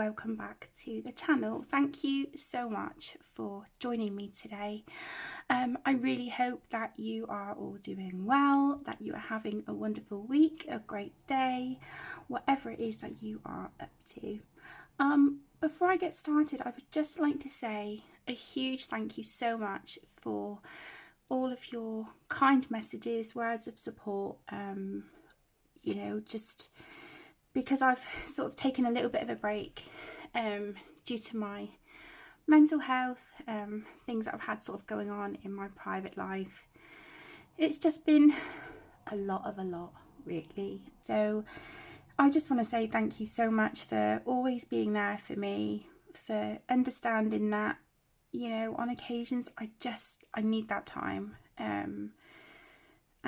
welcome back to the channel. Thank you so much for joining me today. I really hope that you are all doing well, that you are having a wonderful week, a great day, whatever it is that you are up to. Before I get started, I would just like to say a huge thank you so much for all of your kind messages, words of support, just because I've sort of taken a little bit of a break due to my mental health, things that I've had sort of going on in my private life. It's just been a lot, really. So I just want to say thank you so much for always being there for me, for understanding that, on occasions I need that time.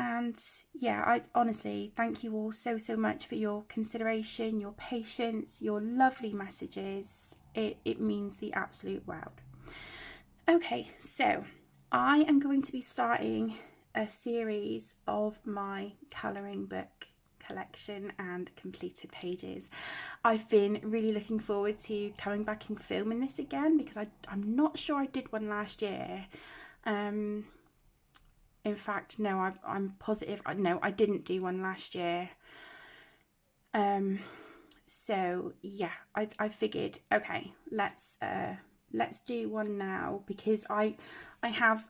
And yeah, I honestly thank you all so much for your consideration, your patience, your lovely messages. It means the absolute world. Okay, so I am going to be starting a series of my colouring book collection and completed pages. I've been really looking forward to coming back and filming this again because I'm not sure I did one last year. In fact, no, I'm positive. No, I didn't do one last year. So yeah, I figured, okay, let's do one now because I have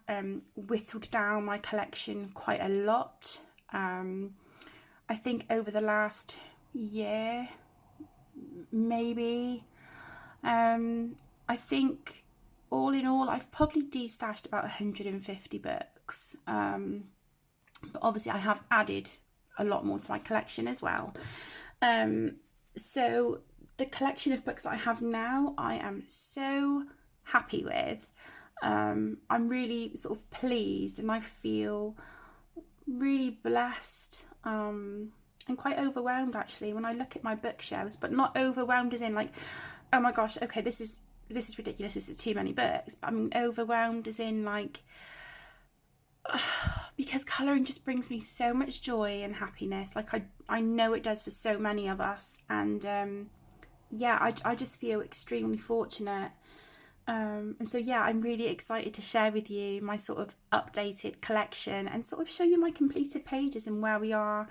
whittled down my collection quite a lot. I think over the last year, maybe. I think all in all, I've probably destashed about 150 books. But obviously I have added a lot more to my collection as well. So the collection of books that I have now, I am so happy with. I'm really sort of pleased and I feel really blessed and quite overwhelmed actually when I look at my bookshelves, but not overwhelmed as in like, oh my gosh, okay, this is ridiculous, this is too many books. But I mean overwhelmed as in like, because colouring just brings me so much joy and happiness. Like I know it does for so many of us. And yeah, I just feel extremely fortunate. And so yeah, I'm really excited to share with you my sort of updated collection and sort of show you my completed pages and where we are,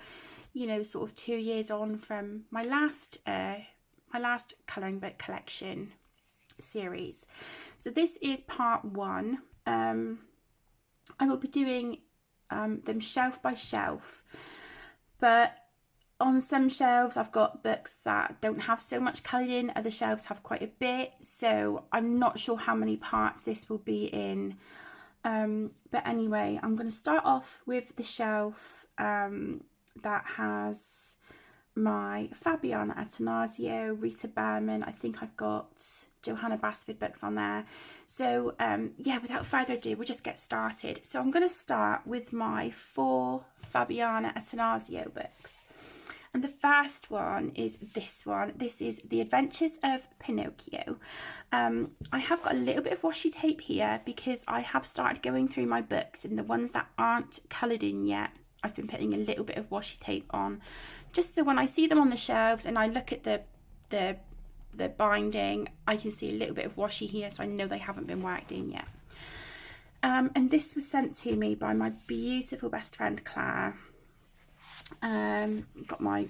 sort of 2 years on from my last colouring book collection series. So this is part 1. I will be doing them shelf by shelf, but on some shelves I've got books that don't have so much coloured in, other shelves have quite a bit, so I'm not sure how many parts this will be in. But anyway, I'm going to start off with the shelf that has my Fabiana and Rita Berman. I think I've got Johanna Basford books on there. So yeah, without further ado, we'll just get started. So I'm going to start with my 4 Fabiana and books. And the first one is this one. This is The Adventures of Pinocchio. I have got a little bit of washi tape here because I have started going through my books, and the ones that aren't coloured in yet, I've been putting a little bit of washi tape on, just so when I see them on the shelves and I look at the binding, I can see a little bit of washi here, so I know they haven't been worked in yet. And this was sent to me by my beautiful best friend Claire. Got my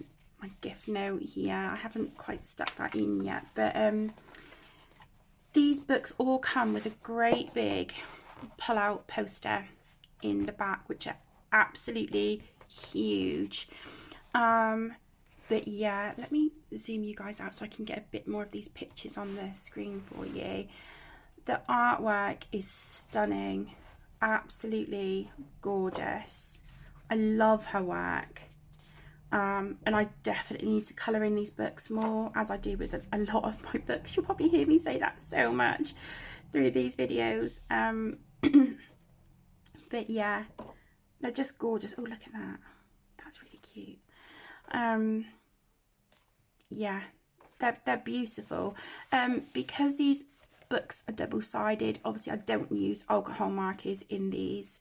gift note here. I haven't quite stuck that in yet, but these books all come with a great big pull-out poster in the back, which are absolutely huge. But yeah, let me zoom you guys out so I can get a bit more of these pictures on the screen for you. The artwork is stunning, absolutely gorgeous. I love her work. And I definitely need to colour in these books more, as I do with a lot of my books. You'll probably hear me say that so much through these videos. But yeah, they're just gorgeous. Oh, look at that. That's really cute. Yeah, they're beautiful. Because these books are double-sided, obviously I don't use alcohol markers in these.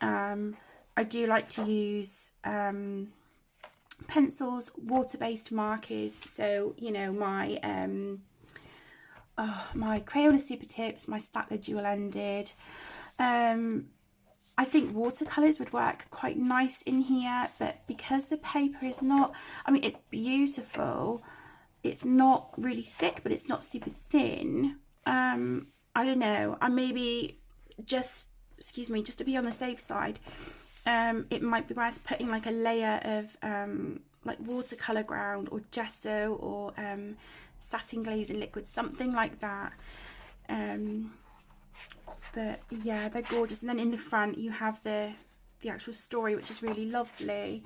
I do like to use pencils, water-based markers. So, my my Crayola Super Tips, my Staedtler dual ended. I think watercolours would work quite nice in here, but because the paper is not, I mean, it's beautiful. It's not really thick, but it's not super thin. I don't know. I maybe just, excuse me, just to be on the safe side, it might be worth putting like a layer of like watercolour ground or gesso or satin glaze in liquid, something like that. But yeah, they're gorgeous. And then in the front you have the actual story, which is really lovely.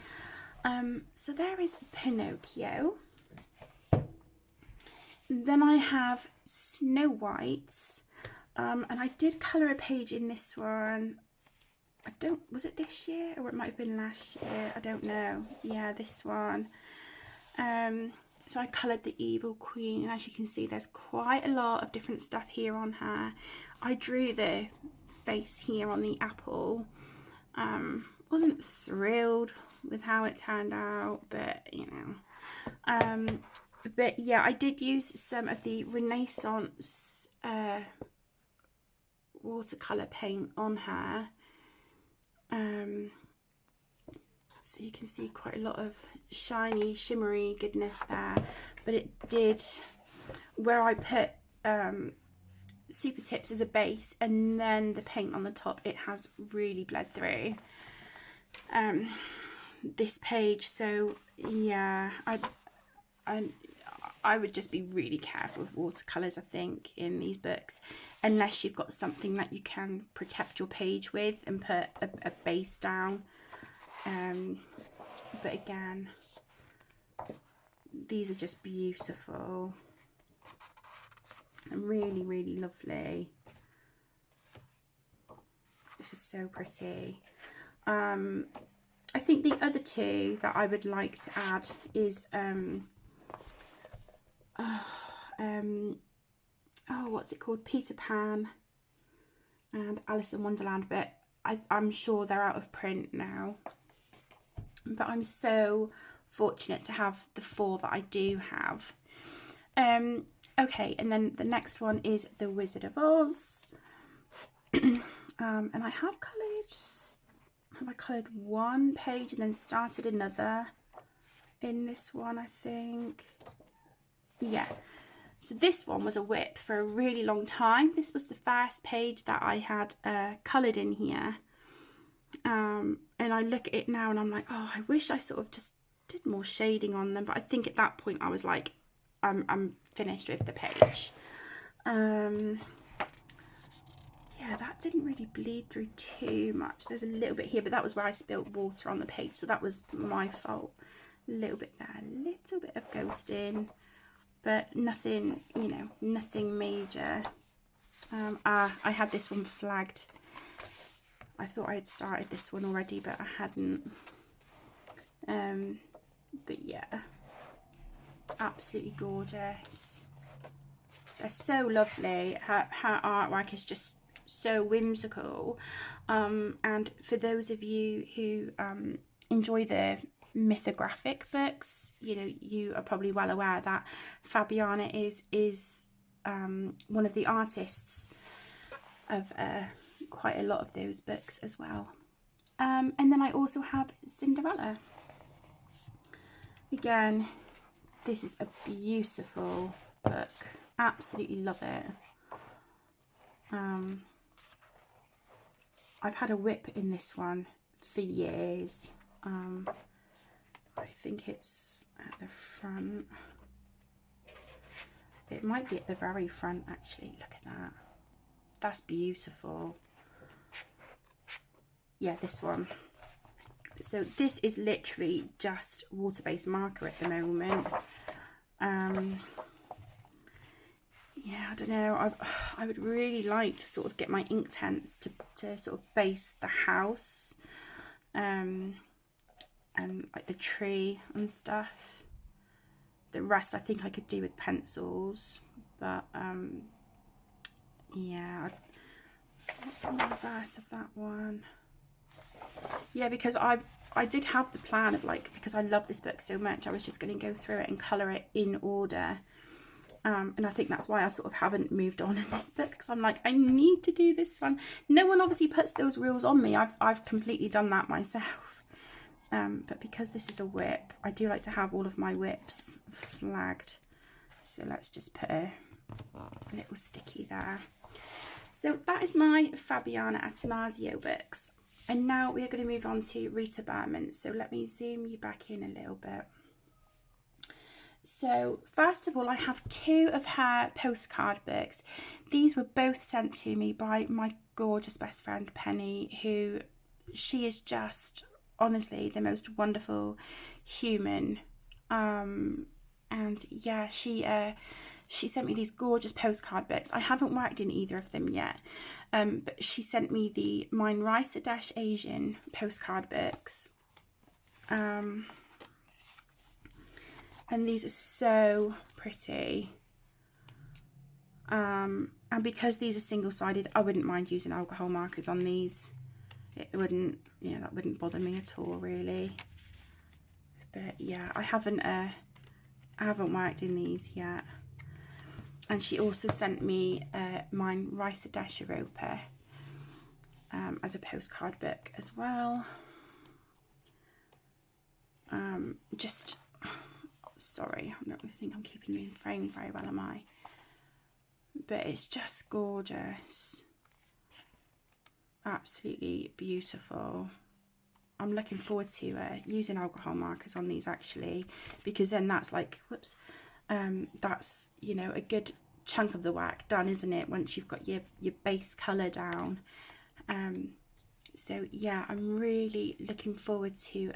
So there is Pinocchio. Then I have Snow White, and I did colour a page in this one. Was it this year or it might have been last year? I don't know. Yeah, this one. So I coloured the Evil Queen, and as you can see, there's quite a lot of different stuff here on her. I drew the face here on the apple. Wasn't thrilled with how it turned out, but you know. But yeah, I did use some of the Renaissance watercolour paint on her. So you can see quite a lot of shiny, shimmery goodness there. But it did, where I put Super Tips as a base and then the paint on the top, it has really bled through this page. So yeah, I would just be really careful with watercolours, I think, in these books, unless you've got something that you can protect your page with and put a base down. But again, these are just beautiful and really, really lovely. This is so pretty. I think the other two that I would like to add is what's it called? Peter Pan and Alice in Wonderland, but I'm sure they're out of print now. But I'm so fortunate to have the 4 that I do have. Okay, and then the next one is The Wizard of Oz. And I have coloured one page and then started another in this one, I think. Yeah. So this one was a whip for a really long time. This was the first page that I had coloured in here. And I look at it now and I'm like, oh, I wish I sort of just did more shading on them. But I think at that point I was like, I'm finished with the page. Yeah, that didn't really bleed through too much. There's a little bit here, but that was where I spilt water on the page. So that was my fault. A little bit there, a little bit of ghosting. But nothing, you know, nothing major. I had this one flagged. I thought I had started this one already, but I hadn't. But yeah, absolutely gorgeous. They're so lovely. Her artwork is just so whimsical. And for those of you who enjoy the mythographic books, you know, you are probably well aware that Fabiana is one of the artists of quite a lot of those books as well. And then I also have Cinderella. Again, this is a beautiful book. Absolutely love it. I've had a whip in this one for years. I think it's at the front. It might be at the very front actually. Look at that. That's beautiful. Yeah, this one. So this is literally just water-based marker at the moment. Yeah, I don't know. I would really like to sort of get my Inktense to sort of base the house, and like the tree and stuff. The rest I think I could do with pencils, but yeah. What's on the reverse of that one? Yeah, because I did have the plan of, like, because I love this book so much, I was just going to go through it and colour it in order. And I think that's why I sort of haven't moved on in this book, because I'm like, I need to do this one. No one obviously puts those rules on me. I've completely done that myself. But because this is a whip, I do like to have all of my whips flagged. So let's just put a little sticky there. So that is my Fabiana Attanasio books. And now we're going to move on to Rita Berman. So let me zoom you back in a little bit. So first of all, I have 2 of her postcard books. These were both sent to me by my gorgeous best friend Penny, who she is just honestly the most wonderful human. And yeah, she sent me these gorgeous postcard books. I haven't worked in either of them yet, but she sent me the Mein Reiser Dash Asian postcard books. And these are so pretty. And because these are single-sided, I wouldn't mind using alcohol markers on these. It wouldn't, yeah, that wouldn't bother me at all, really. But yeah, I haven't worked in these yet. And she also sent me Mein Reiser Dash Europa as a postcard book as well. Sorry, I don't think I'm keeping you in frame very well, am I? But it's just gorgeous. Absolutely beautiful. I'm looking forward to using alcohol markers on these, actually, because then that's like, whoops, that's, you know, a good chunk of the work done, isn't it, once you've got your base colour down. So yeah, I'm really looking forward to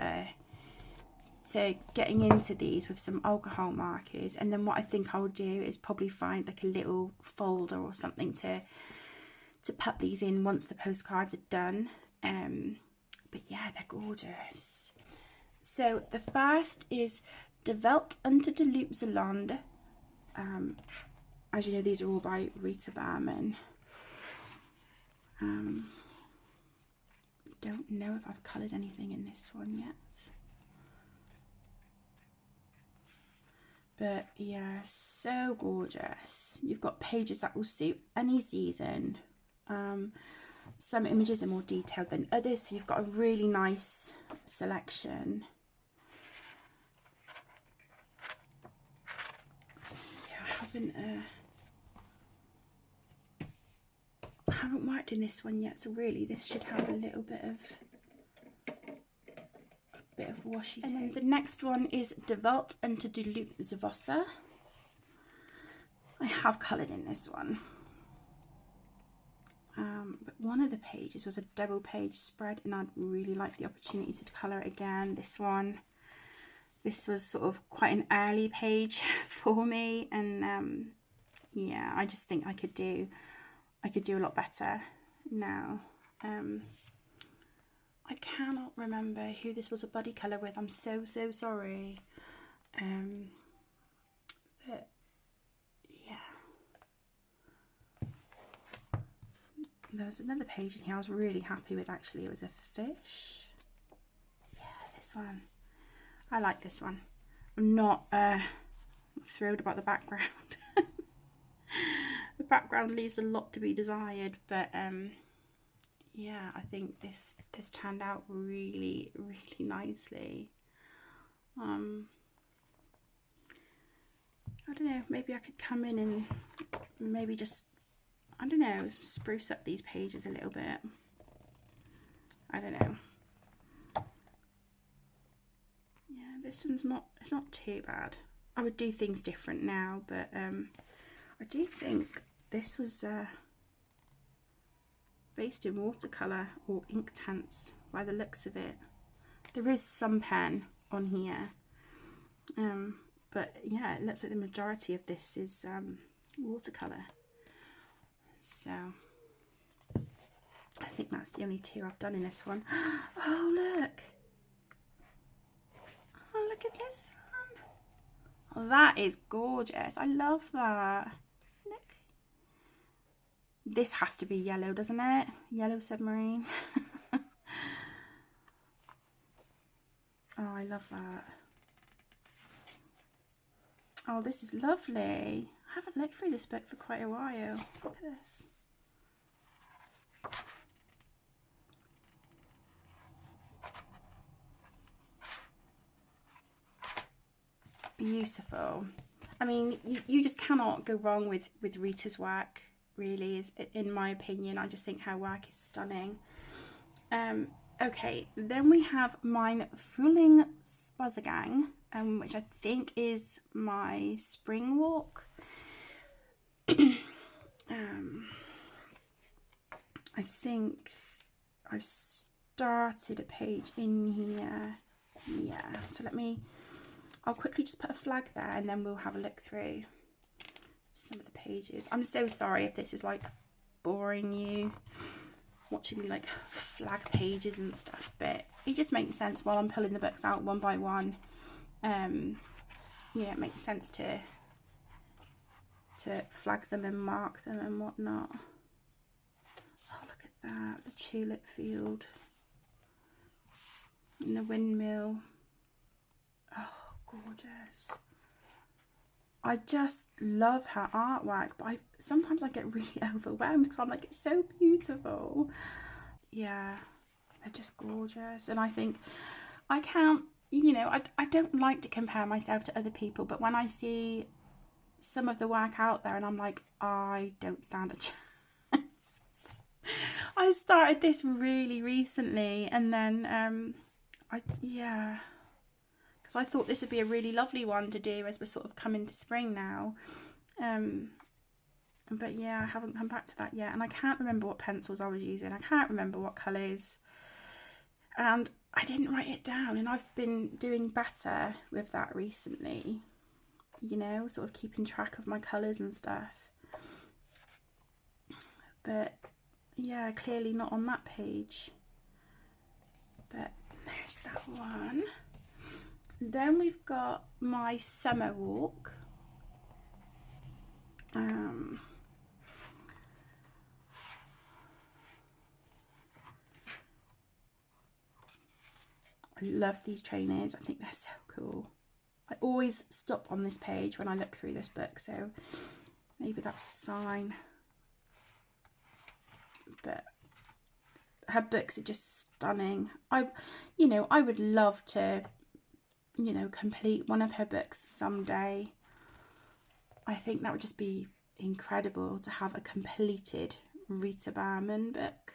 getting into these with some alcohol markers. And then what I think I'll do is probably find like a little folder or something to put these in once the postcards are done. But yeah, they're gorgeous. So the first is De Welt unter de Loopzalande. As you know, these are all by Rita Berman. Don't know if I've coloured anything in this one yet. But yeah, so gorgeous. You've got pages that will suit any season. Some images are more detailed than others, so you've got a really nice selection. Yeah, I haven't worked in this one yet, so really this should have a little bit of washi tape. And then the next one is De Welt unter de Loopswasser. I have coloured in this one. But one of the pages was a double page spread, and I'd really like the opportunity to colour it again. This was sort of quite an early page for me, and yeah, I just think I could do a lot better now. I cannot remember who this was a buddy colour with. I'm so sorry. But yeah, there was another page in here I was really happy with, actually. It was a fish. Yeah, this one. I like this one. I'm not thrilled about the background. The background leaves a lot to be desired, but yeah, I think this turned out really nicely. I don't know, maybe I could come in and maybe just, I don't know, spruce up these pages a little bit. I don't know. Yeah, this one's it's not too bad. I would do things different now, but I do think this was based in watercolour or Inktense by the looks of it. There is some pen on here, but yeah, it looks like the majority of this is watercolour. So I think that's the only 2 I've done in this one. Oh look! Oh, look at this one! Oh, that is gorgeous. I love that. Look. This has to be yellow, doesn't it? Yellow submarine. Oh, I love that. Oh, this is lovely. haven't looked through this book for quite a while. Look at this. Beautiful. I mean, you just cannot go wrong with Rita's work, really, is in my opinion. I just think her work is stunning. Okay, then we have Mein Frühlingsspaziergang, which I think is my spring walk. I think I've started a page in here. Yeah, so I'll quickly just put a flag there and then we'll have a look through some of the pages. I'm so sorry if this is like boring you, watching me like flag pages and stuff, but it just makes sense while I'm pulling the books out one by one. Yeah, it makes sense to flag them and mark them and whatnot. Oh, look at that, the tulip field and the windmill. Oh, gorgeous. I just love her artwork, but sometimes I get really overwhelmed because I'm like, it's so beautiful. Yeah, they're just gorgeous. And I think I can't, you know, I don't like to compare myself to other people, but when I see some of the work out there and I'm like, I don't stand a chance. I started this really recently, and then because I thought this would be a really lovely one to do as we're sort of coming to spring now. But yeah, I haven't come back to that yet, and I can't remember what pencils I was using. I can't remember what colours, and I didn't write it down, and I've been doing better with that recently, you know, sort of keeping track of my colours and stuff. But yeah, clearly not on that page. But there's that one. Then we've got my summer walk. I love these trainers. I think they're so cool. I always stop on this page when I look through this book, so maybe that's a sign. But her books are just stunning. I would love to, you know, complete one of her books someday. I think that would just be incredible to have a completed Rita Barman book.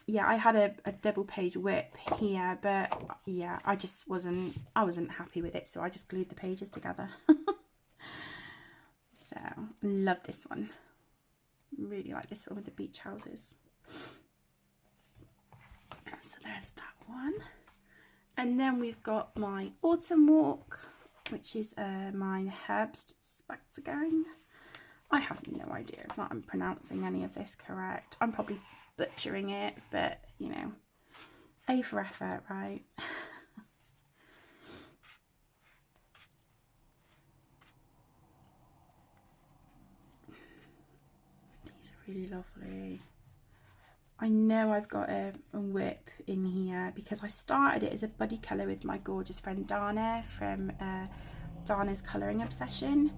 Yeah, I had a double page whip here, but yeah, I wasn't happy with it, so I just glued the pages together. So, love this one. Really like this one with the beach houses. So there's that one. And then we've got my autumn walk, which is my Herbstspaziergang. I have no idea if I'm pronouncing any of this correct. I'm probably butchering it, but you know, A for effort, right? These are really lovely. I know I've got a whip in here because I started it as a buddy colour with my gorgeous friend Dana from Dana's Colouring Obsession.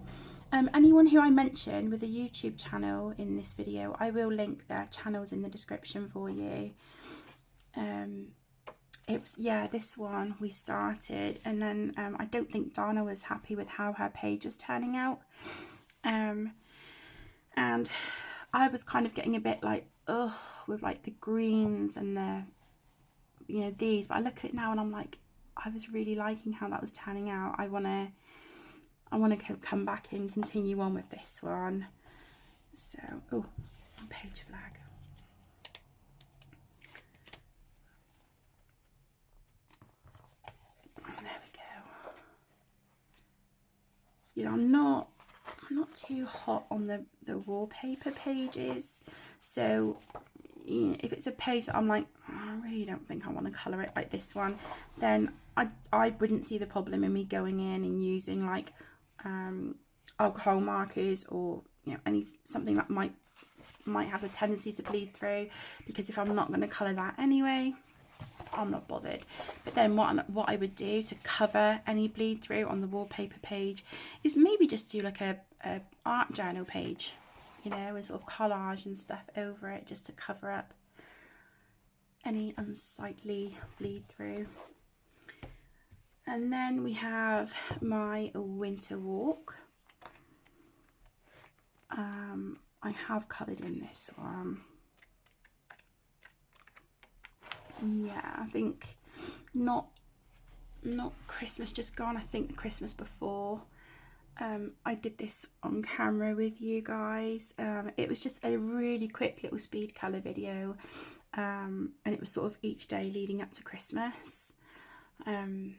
Anyone who I mention with a YouTube channel in this video, I will link their channels in the description for you. It was, yeah, this one we started, and then I don't think Dana was happy with how her page was turning out. And I was kind of getting a bit like, ugh, with like the greens and the, you know, these, but I look at it now and I'm like, I was really liking how that was turning out. I want to come back and continue on with this one. So, oh, page flag. And there we go. You know, I'm not too hot on the wallpaper pages, so you know, if it's a page that I'm like, oh, I really don't think I want to colour it like this one, then I wouldn't see the problem in me going in and using like alcohol markers, or you know, something that might have the tendency to bleed through, because if I'm not going to colour that anyway, I'm not bothered. But then what I would do to cover any bleed through on the wallpaper page is maybe just do like a art journal page, you know, and sort of collage and stuff over it, just to cover up any unsightly bleed through. And then we have my winter walk. I have coloured in this one. Yeah, I think not Christmas just gone, I think the Christmas before. I did this on camera with you guys. It was just a really quick little speed colour video, and it was sort of each day leading up to Christmas. And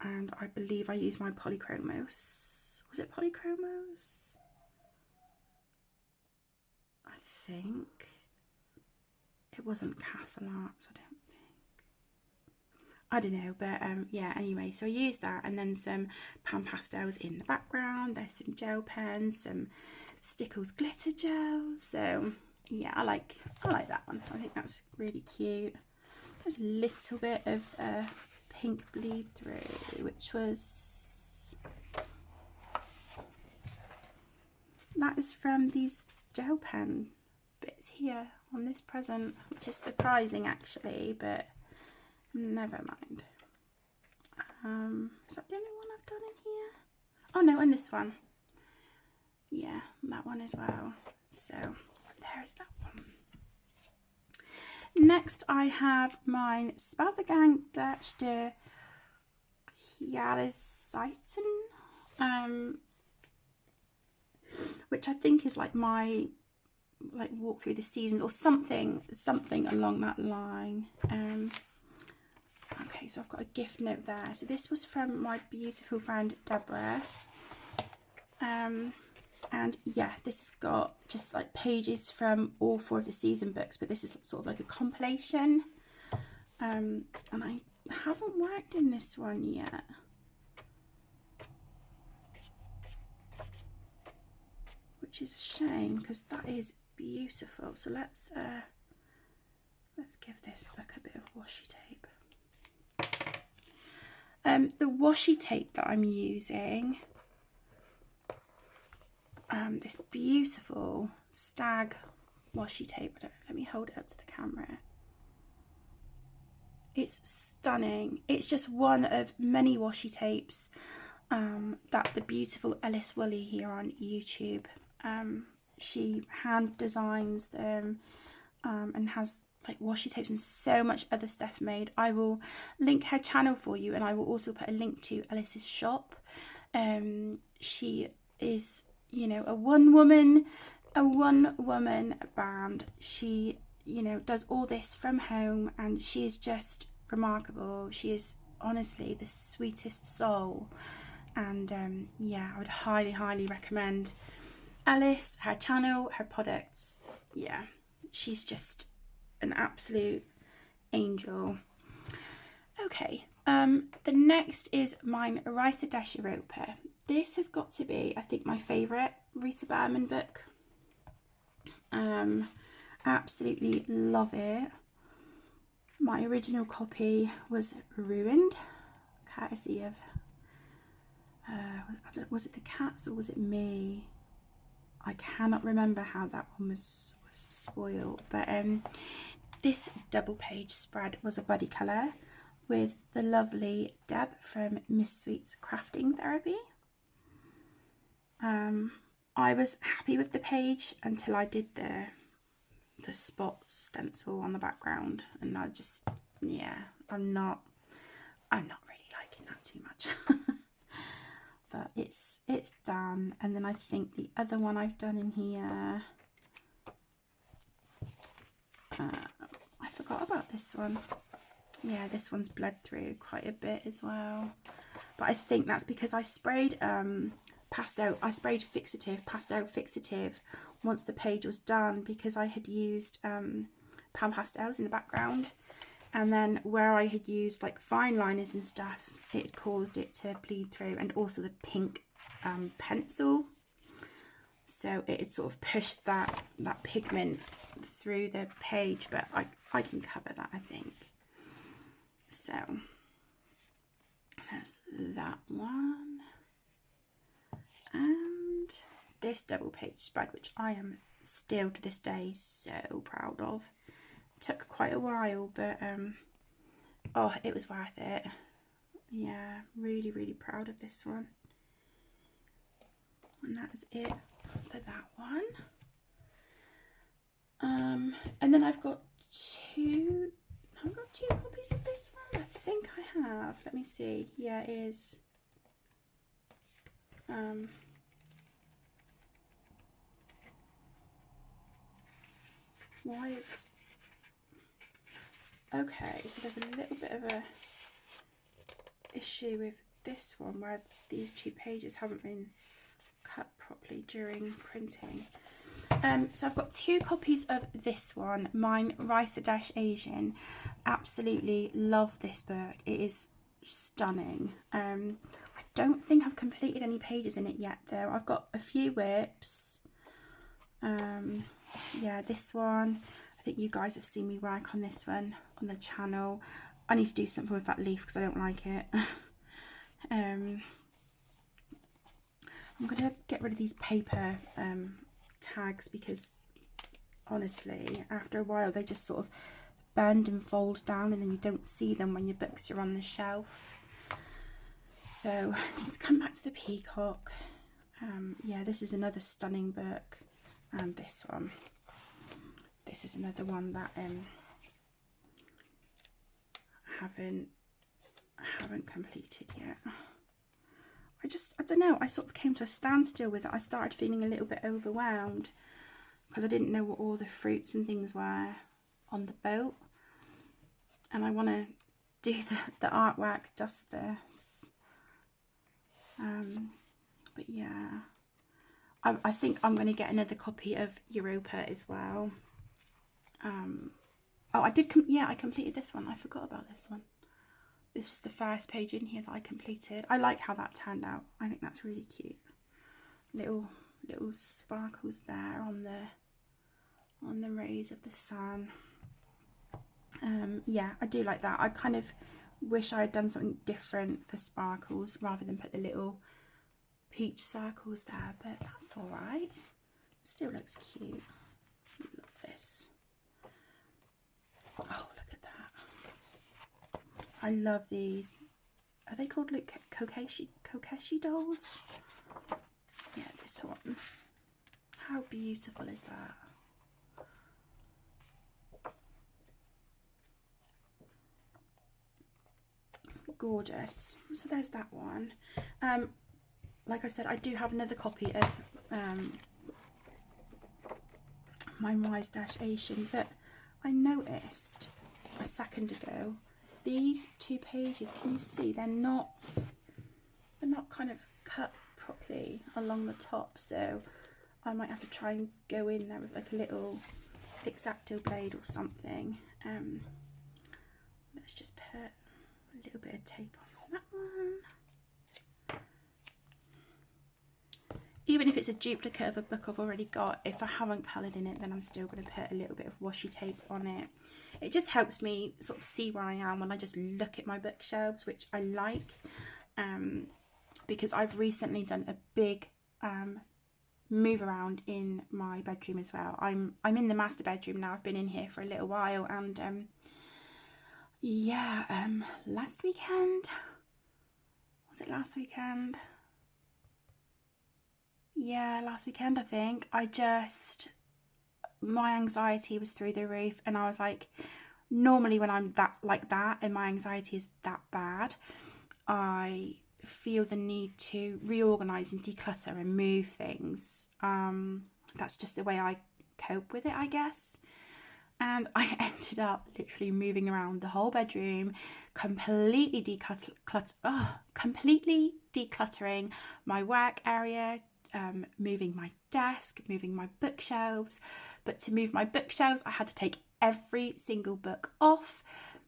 I believe I used my polychromos. Was it polychromos? I think it wasn't Castle Arts, I don't know, but yeah, anyway, so I used that, and then some pan pastels in the background. There's some gel pens, some Stickles glitter gel. So yeah, I like that one. I think that's really cute. There's a little bit of pink bleed through, which was, that is from these gel pen bits here on this present, which is surprising actually, but never mind. Is that the only one I've done in here? Oh no, and this one. Yeah, that one as well. So there is that one. Next I have mine Spazagang de Jahreszeiten, which I think is like my walk through the seasons or something along that line. Okay, so I've got a gift note there. So this was from my beautiful friend Deborah. And yeah, this has got just like pages from all 4 of the season books, but this is sort of like a compilation. And I haven't worked in this one yet. Which is a shame, because that is beautiful. So let's give this book a bit of washi tape. The washi tape that I'm using, this beautiful stag washi tape. Let me hold it up to the camera. It's stunning. It's just one of many washi tapes that the beautiful Ellis Woolley here on YouTube, she hand designs them and has like washi tapes and so much other stuff made. I will link her channel for you, and I will also put a link to Alice's shop. She is, you know, a one woman band. She, you know, does all this from home, and she is just remarkable. She is honestly the sweetest soul, and yeah, I would highly recommend Alice, her channel, her products. Yeah, she's just an absolute angel. Okay, the next is mine Rita Dash Europa. This has got to be, I think, my favourite Rita Berman book. Absolutely love it. My original copy was ruined, courtesy of was it the cats or was it me? I cannot remember how that one was spoiled, but this double page spread was a buddy colour with the lovely Deb from Miss Sweet's Crafting Therapy. I was happy with the page until I did the spot stencil on the background, and I just, yeah, I'm not really liking that too much. But it's done. And then I think the other one I've done in here, I forgot about this one. Yeah, this one's bled through quite a bit as well, but I think that's because I sprayed pastel fixative once the page was done, because I had used pan pastels in the background, and then where I had used like fine liners and stuff, it caused it to bleed through, and also the pink pencil, so it had sort of pushed that pigment through the page, but I can cover that, I think. So there's that one, and this double page spread, which I am still to this day so proud of. It took quite a while, but oh, it was worth it. Yeah, really, really proud of this one. And that is it for that one. And then I've got two copies of this one. I think I have. Let me see. Yeah, it is. Why is... Okay, so there's a little bit of a issue with this one where these two pages haven't been cut properly during printing. So I've got two copies of this one, mine Risa-Asian. Absolutely love this book. It is stunning. I don't think I've completed any pages in it yet though. I've got a few whips. Yeah, this one. I think you guys have seen me work on this one on the channel. I need to do something with that leaf because I don't like it. I'm going to get rid of these paper tags because honestly after a while they just sort of bend and fold down and then you don't see them when your books are on the shelf. So let's come back to the peacock. Yeah, this is another stunning book, and this is another one that I haven't completed yet. I don't know, I sort of came to a standstill with it. I started feeling a little bit overwhelmed because I didn't know what all the fruits and things were on the boat, and I want to do the artwork justice. But yeah, I think I'm going to get another copy of Europa as well. Oh, I completed this one. I forgot about this one. This was the first page in here that I completed. I like how that turned out. I think that's really cute. Little sparkles there on the rays of the sun. Yeah, I do like that. I kind of wish I had done something different for sparkles rather than put the little peach circles there, but that's all right. Still looks cute. Love this. Oh, look at that. I love these. Are they called like kokeshi dolls? Yeah, this one. How beautiful is that? Gorgeous. So there's that one. Like I said, I do have another copy of my Risa-Asian, but I noticed a second ago these two pages, can you see they're not kind of cut properly along the top, so I might have to try and go in there with like a little X-Acto blade or something. Let's just put a little bit of tape on that one. Even if it's a duplicate of a book I've already got, if I haven't coloured in it, then I'm still going to put a little bit of washi tape on it. It just helps me sort of see where I am when I just look at my bookshelves, which I like, because I've recently done a big move around in my bedroom as well. I'm in the master bedroom now. I've been in here for a little while, and yeah, last weekend, was it last weekend? Yeah, last weekend I think. My anxiety was through the roof, and I was like, normally when I'm like that and my anxiety is that bad, I feel the need to reorganize and declutter and move things. That's just the way I cope with it, I guess. And I ended up literally moving around the whole bedroom, completely decluttering my work area, moving my desk, moving my bookshelves. But to move my bookshelves, I had to take every single book off,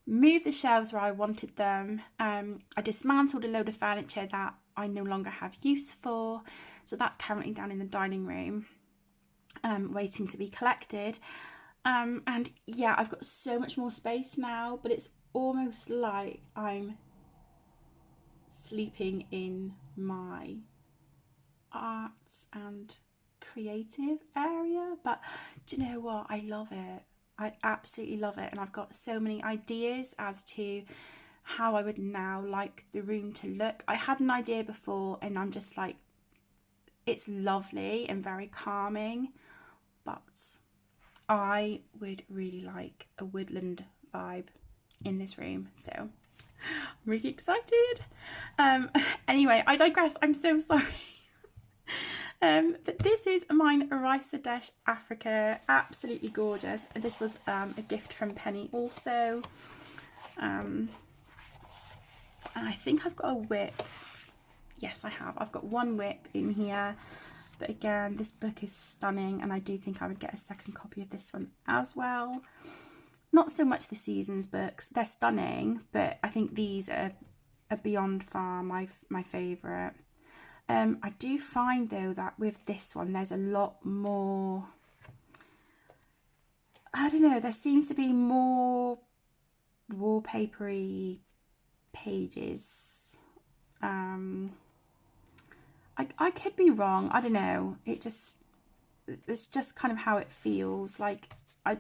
move the shelves where I wanted them. I dismantled a load of furniture that I no longer have use for, so that's currently down in the dining room, waiting to be collected. And yeah, I've got so much more space now, but it's almost like I'm sleeping in my arts and creative area. But do you know what? I love it. I absolutely love it. And I've got so many ideas as to how I would now like the room to look. I had an idea before and I'm just like, it's lovely and very calming, but I would really like a woodland vibe in this room. So I'm really excited. Anyway, I digress. I'm so sorry. But this is mine Rice Africa, absolutely gorgeous. This was a gift from Penny also. And I think I've got a whip. Yes, I have. I've got one whip in here. But again, this book is stunning, and I do think I would get a second copy of this one as well. Not so much the Seasons books. They're stunning, but I think these are beyond far my favourite. I do find though that with this one there's a lot more, I don't know, there seems to be more wallpapery pages. I could be wrong, I don't know, it's just kind of how it feels. Like I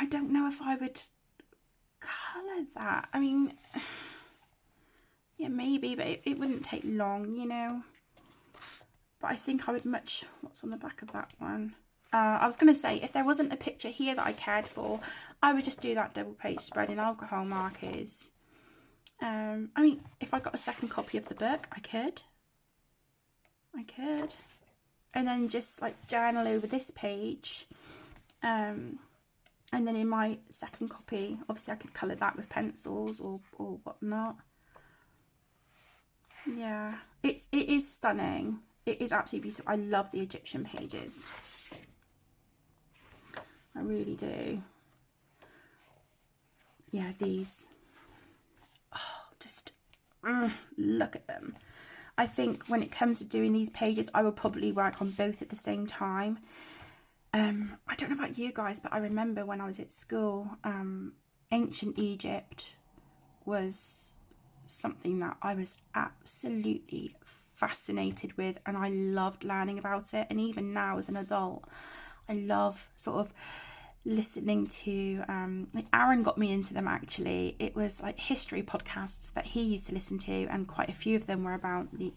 don't know if I would colour that. I mean, yeah, maybe, but it wouldn't take long, you know. But I think I would much... What's on the back of that one? I was going to say, if there wasn't a picture here that I cared for, I would just do that double page spread in alcohol markers. I mean, if I got a second copy of the book, I could. And then just like journal over this page. And then in my second copy, obviously I could colour that with pencils or whatnot. Yeah, it is stunning. It is absolutely beautiful. I love the Egyptian pages. I really do. Yeah, these. Oh, just look at them. I think when it comes to doing these pages, I would probably work on both at the same time. I don't know about you guys, but I remember when I was at school, ancient Egypt was something that I was absolutely fascinated with, and I loved learning about it. And even now as an adult, I love sort of listening to like Aaron got me into them actually. It was like history podcasts that he used to listen to, and quite a few of them were about the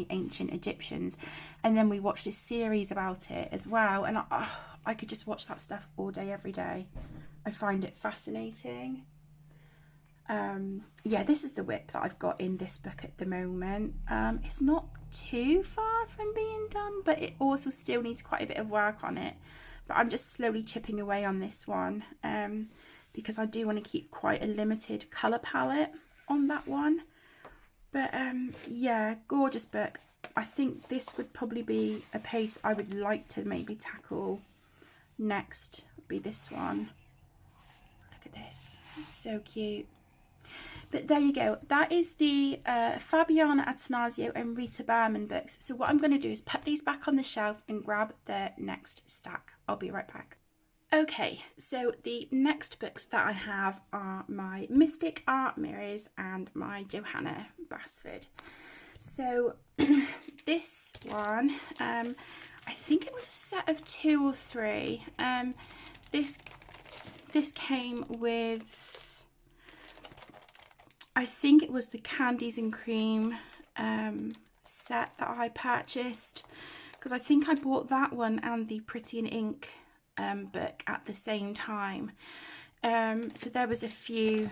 ancient Egyptians, and then we watched this series about it as well, and I could just watch that stuff all day every day. I find it fascinating. Yeah, this is the whip that I've got in this book at the moment. It's not too far from being done, but it also still needs quite a bit of work on it. But I'm just slowly chipping away on this one, because I do want to keep quite a limited colour palette on that one. But yeah, gorgeous book. I think this would probably be a page I would like to maybe tackle next, would be this one. Look at this, it's so cute. But there you go. That is the Fabiana and Rita Berman books. So what I'm going to do is put these back on the shelf and grab the next stack. I'll be right back. Okay, so the next books that I have are my Mystic Art Mirrors and my Johanna Basford. So this one, I think it was a set of 2 or 3. This came with, I think it was the Candies and Cream set that I purchased, because I think I bought that one and the Pretty in Ink book at the same time. So there was a few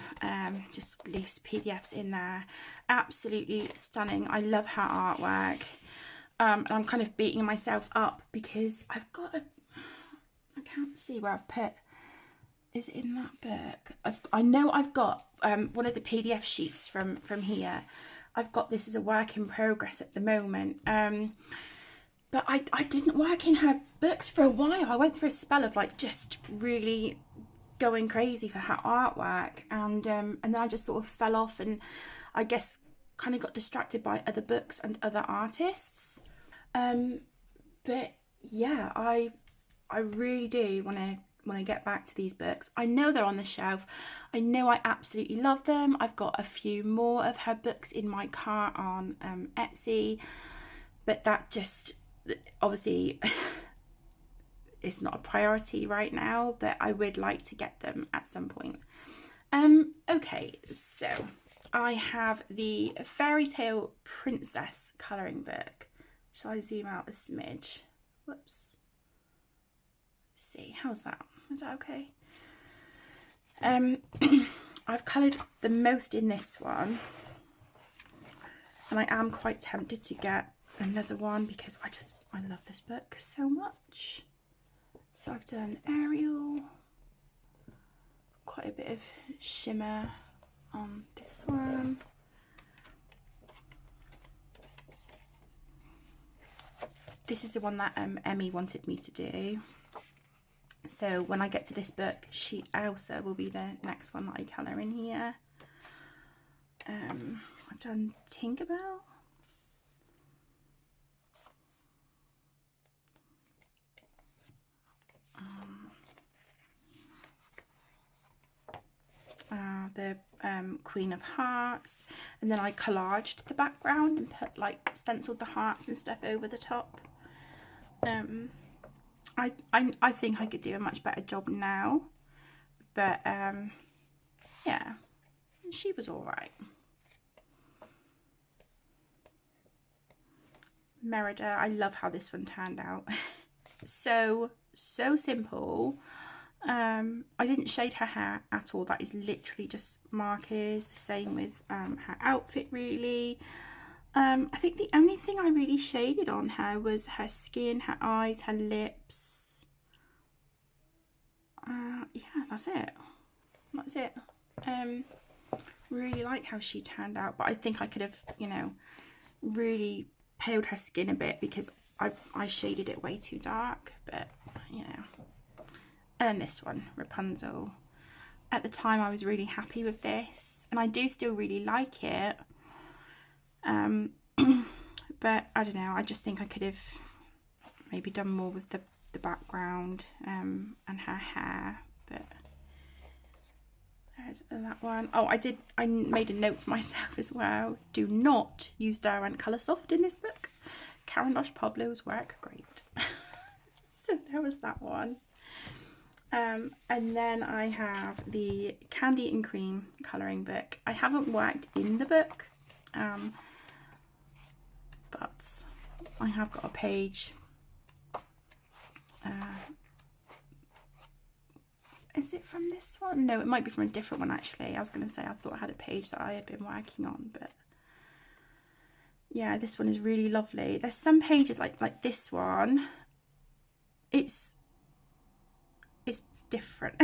just loose PDFs in there. Absolutely stunning. I love her artwork. And I'm kind of beating myself up because I've got I can't see where I've put... Is it in that book? I know I've got one of the PDF sheets from here. I've got this as a work in progress at the moment. But I didn't work in her books for a while. I went through a spell of like just really going crazy for her artwork, and then I just sort of fell off, and I guess kind of got distracted by other books and other artists. But yeah, I really do want to when I get back to these books. I know they're on the shelf. I know I absolutely love them. I've got a few more of her books in my cart on Etsy, but that just, obviously, it's not a priority right now, but I would like to get them at some point. Okay, so I have the Fairy Tale Princess colouring book. Shall I zoom out a smidge? Whoops. Let's see, how's that? Is that okay? I've coloured the most in this one, and I am quite tempted to get another one because I love this book so much. So I've done Ariel, quite a bit of shimmer on this one. This is the one that Emmy wanted me to do. So when I get to this book, Elsa will be the next one that I colour in here. I've done Tinkerbell. The Queen of Hearts, and then I collaged the background and put like stenciled the hearts and stuff over the top. I think I could do a much better job now, but yeah, she was all right. Merida, I love how this one turned out. so simple. I didn't shade her hair at all. That is literally just markers. The same with her outfit, really. I think the only thing I really shaded on her was her skin, her eyes, her lips. Yeah, that's it. That's it. Really like how she turned out, but I think I could have, you know, really paled her skin a bit because I shaded it way too dark, but you know. And this one, Rapunzel. At the time I was really happy with this, and I do still really like it. But I don't know, I just think I could have maybe done more with the background and her hair, but there's that one. Oh, I made a note for myself as well. Do not use Derwent Coloursoft in this book. Caran Pablo's work great. So there was that one. And then I have the Candy and Cream colouring book. I haven't worked in the book, but I have got a page. Is it from this one? No, it might be from a different one actually. I was going to say I thought I had a page that I had been working on, but yeah, this one is really lovely. There's some pages like this one. It's different.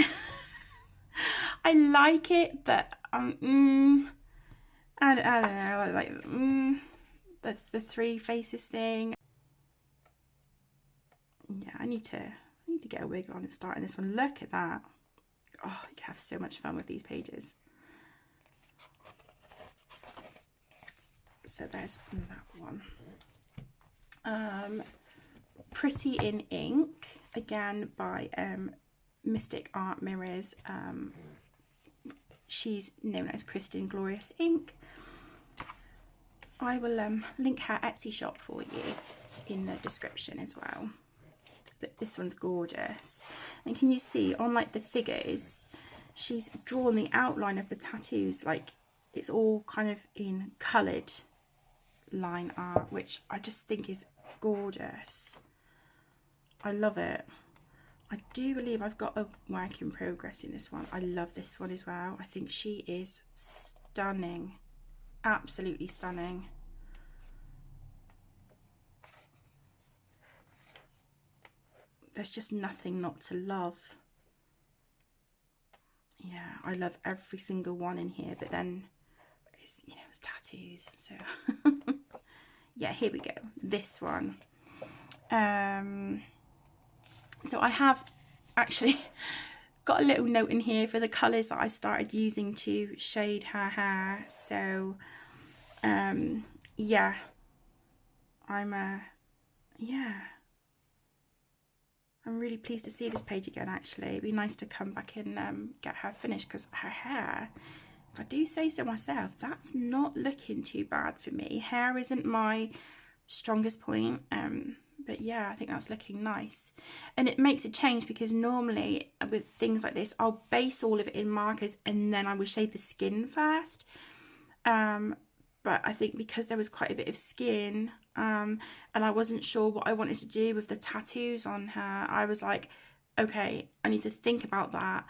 I like it, but I don't know, like the three faces thing. Yeah, I need to get a wig on and start in this one. Look at that. Oh, you can have so much fun with these pages. So there's that one. Pretty in Ink, again by Mystic Art Mirrors. She's known as Kristen Glorious Ink. I will link her Etsy shop for you in the description as well. But this one's gorgeous, and can you see on like the figures, she's drawn the outline of the tattoos, like it's all kind of in coloured line art, which I just think is gorgeous. I love it. I do believe I've got a work in progress in this one. I love this one as well. I think she is stunning, absolutely stunning. There's just nothing not to love. Yeah, I love every single one in here, but then it's, you know, it's tattoos, so yeah, here we go. This one. So I have actually got a little note in here for the colours that I started using to shade her hair. So yeah, I'm I'm really pleased to see this page again, actually. It'd be nice to come back and get her finished, because her hair, if I do say so myself, that's not looking too bad for me. Hair isn't my strongest point, but yeah, I think that's looking nice. And it makes a change, because normally with things like this, I'll base all of it in markers and then I will shade the skin first. But I think because there was quite a bit of skin, and I wasn't sure what I wanted to do with the tattoos on her, I was like, okay, I need to think about that.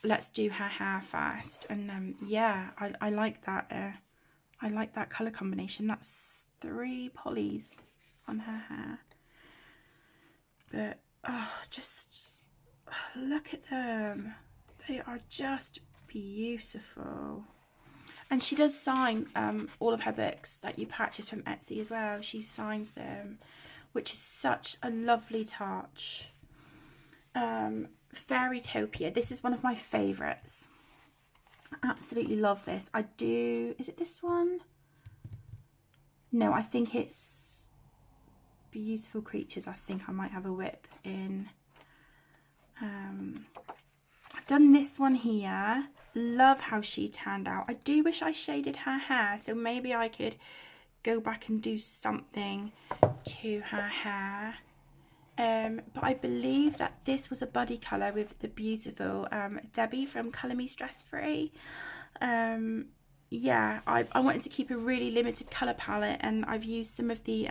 Let's do her hair first. And yeah, I like that. I like that colour combination. That's 3 polys on her hair. But oh, just look at them. They are just beautiful. And she does sign all of her books that you purchase from Etsy as well. She signs them, which is such a lovely touch. Fairytopia. This is one of my favourites. I absolutely love this. I do. Is it this one? No, I think it's Beautiful Creatures. I think I might have a whip in. I've done this one here. Love how she turned out. I do wish I shaded her hair, so maybe I could go back and do something to her hair. But I believe that this was a buddy colour with the beautiful Debbie from Colour Me Stress Free. Yeah, I wanted to keep a really limited colour palette, and I've used some of the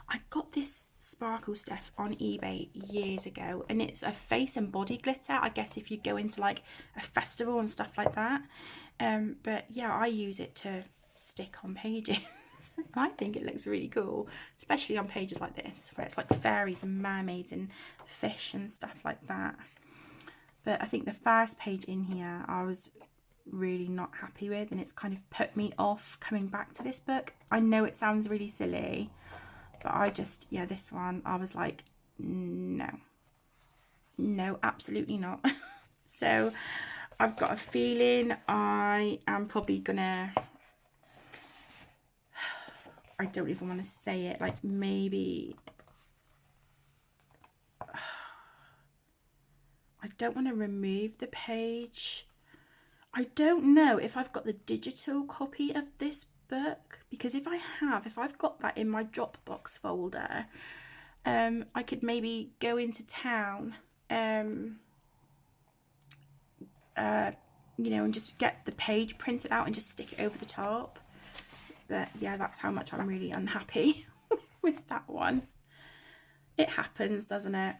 I got this sparkle stuff on eBay years ago, and it's a face and body glitter, I guess, if you go into like a festival and stuff like that. But yeah, I use it to stick on pages. I think it looks really cool, especially on pages like this where it's like fairies and mermaids and fish and stuff like that. But I think the first page in here I was really not happy with, and it's kind of put me off coming back to this book. I know it sounds really silly, but I just, yeah, this one, I was like, no, absolutely not. So I've got a feeling I am probably gonna, I don't even want to say it, like maybe, I don't want to remove the page. I don't know if I've got the digital copy of this book, because if I've got that in my Dropbox folder, I could maybe go into town, you know, and just get the page printed out and just stick it over the top. But yeah, that's how much I'm really unhappy with that one. It happens, doesn't it?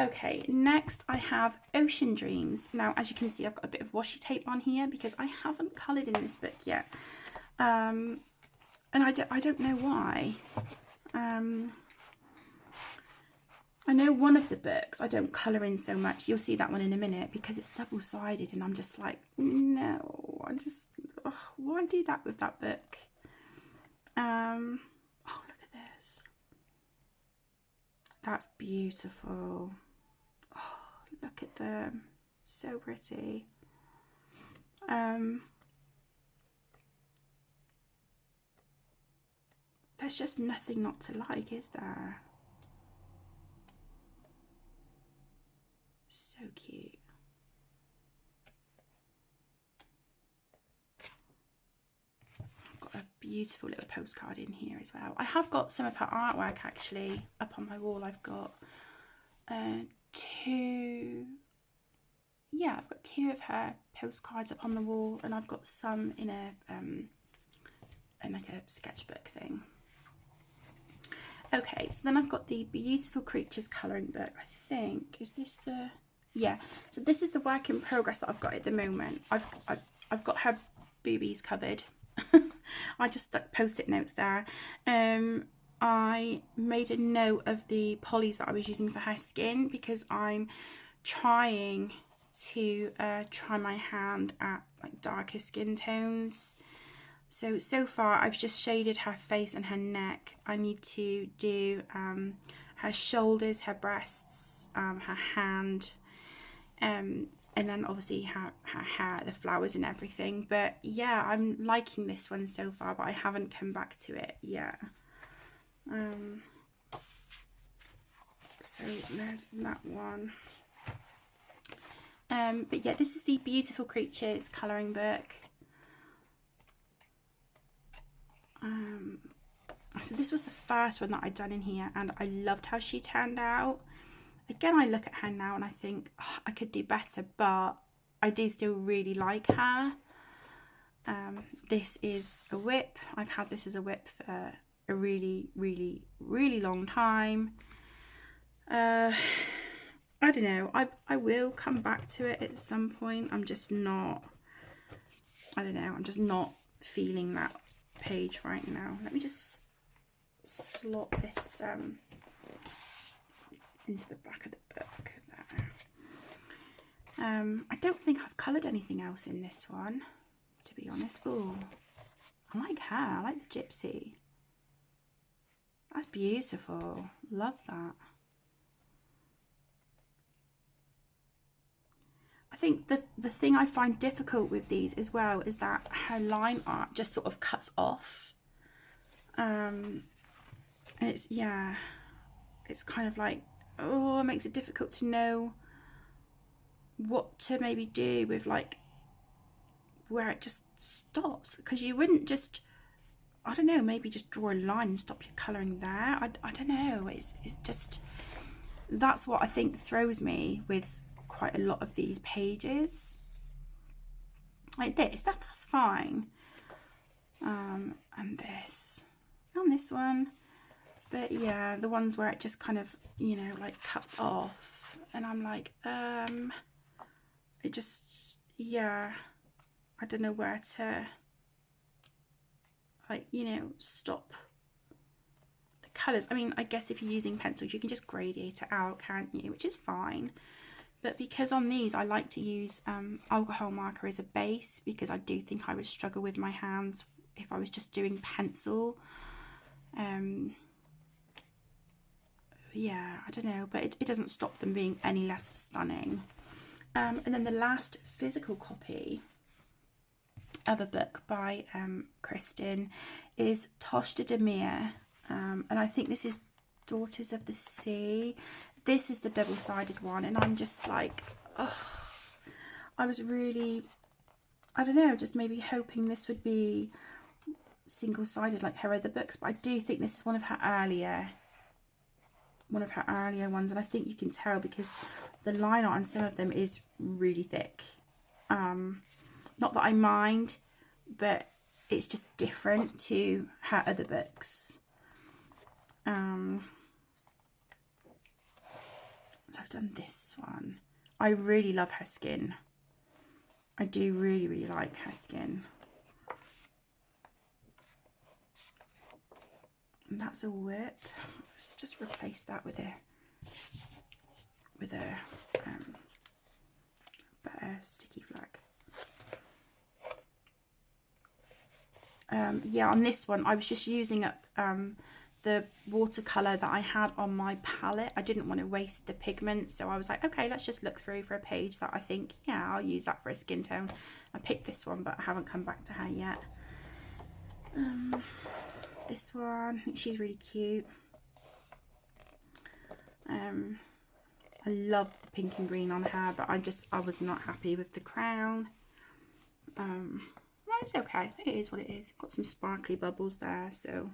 Okay, next I have Ocean Dreams. Now, as you can see, I've got a bit of washi tape on here because I haven't coloured in this book yet. And I don't know why. I know one of the books I don't colour in so much. You'll see that one in a minute, because it's double-sided, and I'm just like, no, why do that with that book? Oh, look at this. That's beautiful. Oh, look at them. So pretty. There's just nothing not to like, is there? So cute. I've got a beautiful little postcard in here as well. I have got some of her artwork actually up on my wall. I've got two of her postcards up on the wall, and I've got some in a like a sketchbook thing. Okay, so then I've got the Beautiful Creatures colouring book. I think, is this the, yeah, so this is the work in progress that I've got at the moment. I've got her boobies covered. I just stuck post-it notes there. I made a note of the polys that I was using for her skin, because I'm trying to try my hand at like darker skin tones. So far I've just shaded her face and her neck. I need to do her shoulders, her breasts, her hand, and then obviously her hair, the flowers and everything. But yeah, I'm liking this one so far, but I haven't come back to it yet. So there's that one. But yeah, this is the Beautiful Creatures colouring book. So this was the first one that I'd done in here, and I loved how she turned out. Again, I look at her now and I think, oh, I could do better, but I do still really like her. This is a whip. I've had this as a whip for a really, really, really long time. I don't know. I will come back to it at some point. I'm just not, I don't know. I'm just not feeling that page right now. Let me just slot this into the back of the book there. I don't think I've coloured anything else in this one, to be honest. Oh, I like her. I like the gypsy. That's beautiful. Love that. I think the thing I find difficult with these as well is that her line art just sort of cuts off. And it's, yeah, it's kind of like, oh, it makes it difficult to know what to maybe do with, like, where it just stops, because you wouldn't just, I don't know, maybe just draw a line and stop your colouring there. I don't know, it's just, that's what I think throws me with quite a lot of these pages. Like this, that's fine. And this, on this one. But yeah, the ones where it just kind of, you know, like cuts off, and I'm like, it just, yeah, I don't know where to, like, you know, stop the colours. I mean, I guess if you're using pencils, you can just gradiate it out, can't you? Which is fine. But because on these, I like to use alcohol marker as a base, because I do think I would struggle with my hands if I was just doing pencil. Yeah, I don't know, but it doesn't stop them being any less stunning. And then the last physical copy of a book by Kristin is Tosh de Demir, and I think this is Daughters of the Sea. This is the double-sided one, and I'm just like, oh, I was really, I don't know, just maybe hoping this would be single-sided like her other books, but I do think this is one of her earlier ones, and I think you can tell because the line art on some of them is really thick. Not that I mind, but it's just different to her other books. So I've done this one. I really love her skin. I do really, really like her skin. And that's a whip. Let's just replace that with a better sticky flag. Yeah, on this one I was just using up the watercolour that I had on my palette. I didn't want to waste the pigment, so I was like, okay, let's just look through for a page that I think, yeah, I'll use that for a skin tone. I picked this one, but I haven't come back to her yet. This one, I think she's really cute. I love the pink and green on her, but I was not happy with the crown. Well, it's okay, it is what it is. Got some sparkly bubbles there, so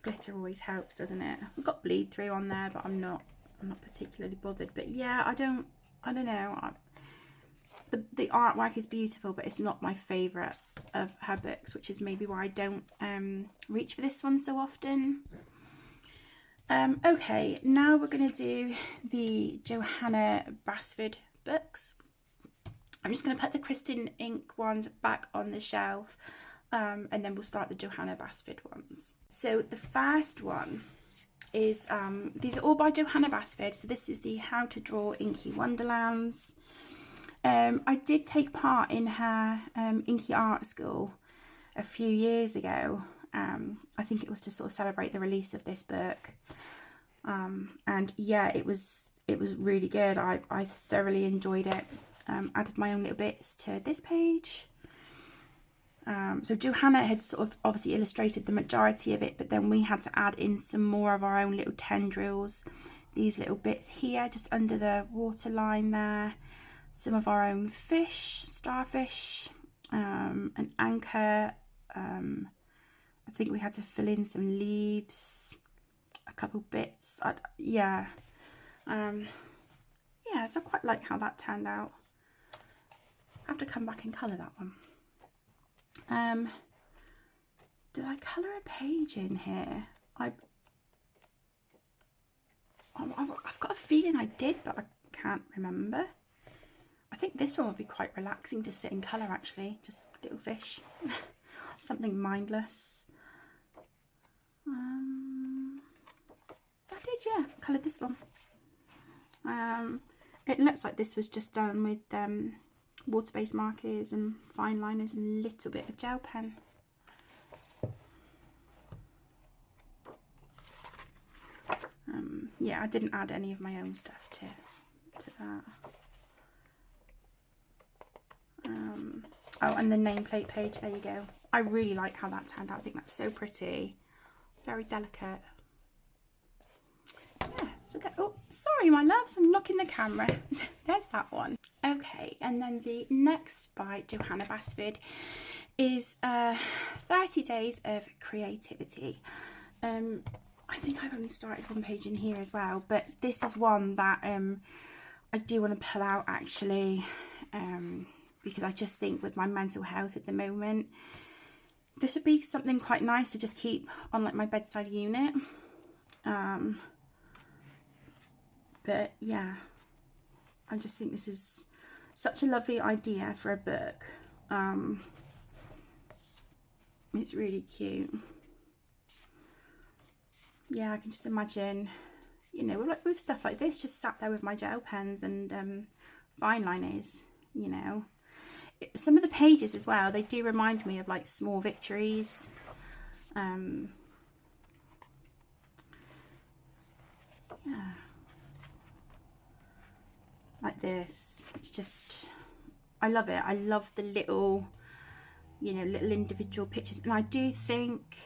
glitter always helps, doesn't it? We've got bleed through on there, but I'm not particularly bothered. But yeah, I don't know. The artwork is beautiful, but it's not my favourite of her books, which is maybe why I don't reach for this one so often. Okay, now we're going to do the Johanna Basford books. I'm just going to put the Kristin ink ones back on the shelf, and then we'll start the Johanna Basford ones. So the first one is, these are all by Johanna Basford. So this is the How to Draw Inky Wonderlands. I did take part in her Inky Art School a few years ago. I think it was to sort of celebrate the release of this book. And yeah, it was really good. I thoroughly enjoyed it. Added my own little bits to this page. So Johanna had sort of obviously illustrated the majority of it, but then we had to add in some more of our own little tendrils these little bits here, just under the waterline there. Some of our own fish, starfish, an anchor. I think we had to fill in some leaves, a couple bits. Yeah, so I quite like how that turned out. I have to come back and colour that one. Did I colour a page in here? I've got a feeling I did, but I can't remember. I think this one would be quite relaxing to sit and colour, actually. Just little fish. Something mindless. I did, yeah. Coloured this one. It looks like this was just done with water-based markers and fine liners and a little bit of gel pen. Yeah, I didn't add any of my own stuff to that. Oh, and the nameplate page, there you go. I really like how that turned out. I think that's so pretty. Very delicate. Yeah, so that, oh, sorry my loves, I'm locking the camera. There's that one. Okay, and then the next by Johanna Basford is 30 Days of Creativity. I think I've only started one page in here as well, but this is one that I do want to pull out, actually, because I just think with my mental health at the moment, this would be something quite nice to just keep on like my bedside unit. But yeah, I just think this is such a lovely idea for a book. It's really cute. Yeah, I can just imagine, you know, like with stuff like this, just sat there with my gel pens and fine liners, you know. Some of the pages as well, they do remind me of like small victories. Yeah. Like this. It's just, I love it. I love the little, you know, little individual pictures. And I do think,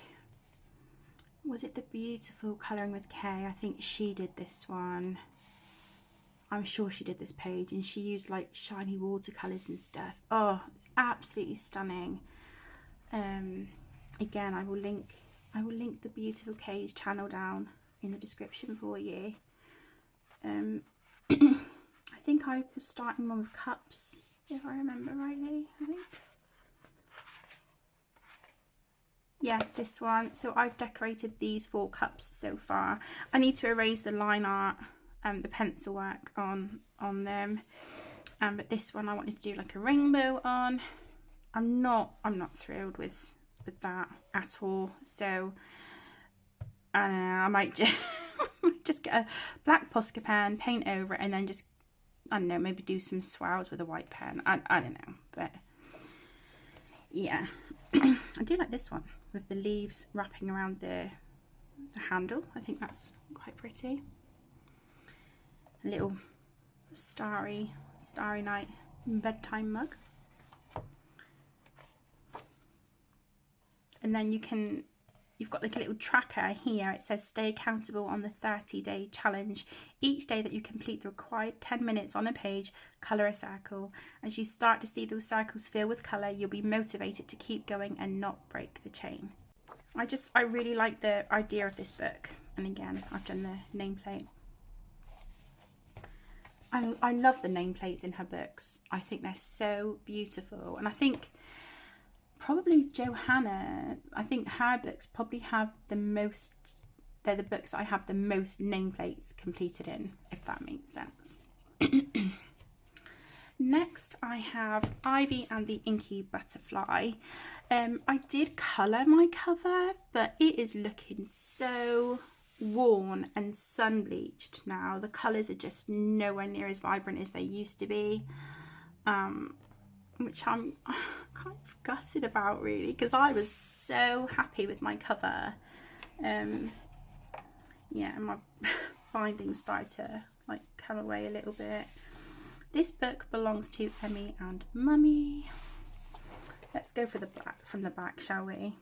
was it the beautiful Colouring with K? I think she did this one. I'm sure she did this page, and she used like shiny watercolours and stuff. Oh, it's absolutely stunning. Again, I will link the beautiful K's channel down in the description for you. I think I was starting one with cups, if I remember rightly, I think. Yeah, this one. So I've decorated these 4 cups so far. I need to erase the line art, the pencil work on them. But this one I wanted to do like a rainbow on. I'm not thrilled with that at all. So I don't know, I might just get a black Posca pen, paint over it, and then just, I don't know, maybe do some swirls with a white pen. I don't know, but yeah. I do like this one with the leaves wrapping around the handle. I think that's quite pretty. A little starry night bedtime mug. And then you've got like a little tracker here. It says stay accountable on the 30-day challenge. Each day that you complete the required 10 minutes on a page, colour a circle. As you start to see those circles fill with colour, you'll be motivated to keep going and not break the chain. I really like the idea of this book. And again, I've done the nameplate. I love the nameplates in her books. I think they're so beautiful. And I think probably Johanna, I think her books probably have the most, they're the books I have the most nameplates completed in, if that makes sense. Next I have Ivy and the Inky Butterfly. I did colour my cover, but it is looking so worn and sun bleached now. The colours are just nowhere near as vibrant as they used to be, which I'm kind of gutted about, really, because I was so happy with my cover. Yeah, and my bindings started to like come away a little bit. This book belongs to Emmy and Mummy. Let's go for the back, from the back, shall we?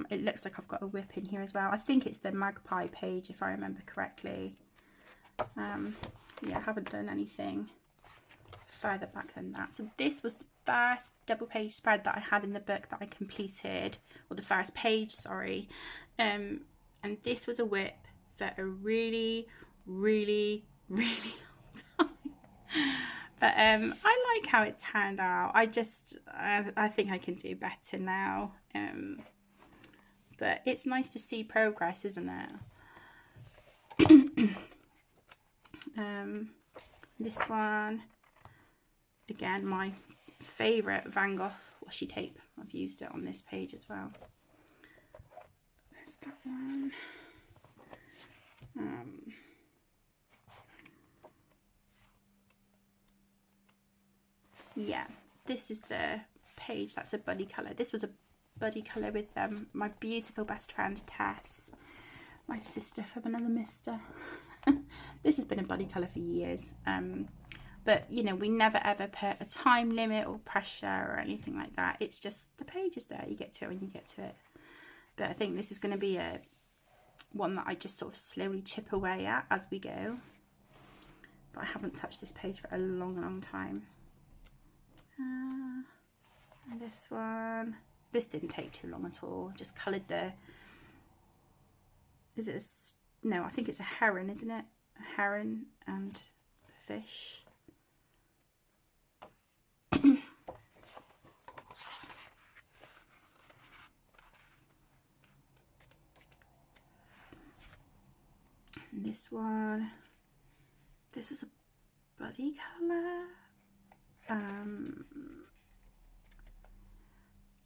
It looks like I've got a whip in here as well. I think it's the magpie page, if I remember correctly. Yeah, I haven't done anything further back than that. So this was the first double page spread that I had in the book that I completed, or the first page, sorry. And this was a whip for a really, really, really long time. But I like how it turned out. I think I can do better now. But it's nice to see progress, isn't it? This one, again, my favourite Van Gogh washi tape. I've used it on this page as well. There's that one. Yeah, this is the page that's a buddy colour. This was a buddy colour with my beautiful best friend Tess, my sister from another mister. This has been a buddy colour for years. But, you know, we never ever put a time limit or pressure or anything like that. It's just the page is there. You get to it when you get to it. But I think this is going to be one that I just sort of slowly chip away at as we go. But I haven't touched this page for a long, long time. And this one. This didn't take too long at all. Just coloured the... Is it a... No, I think it's a heron, isn't it? A heron and fish. And this one, this was a buddy colour.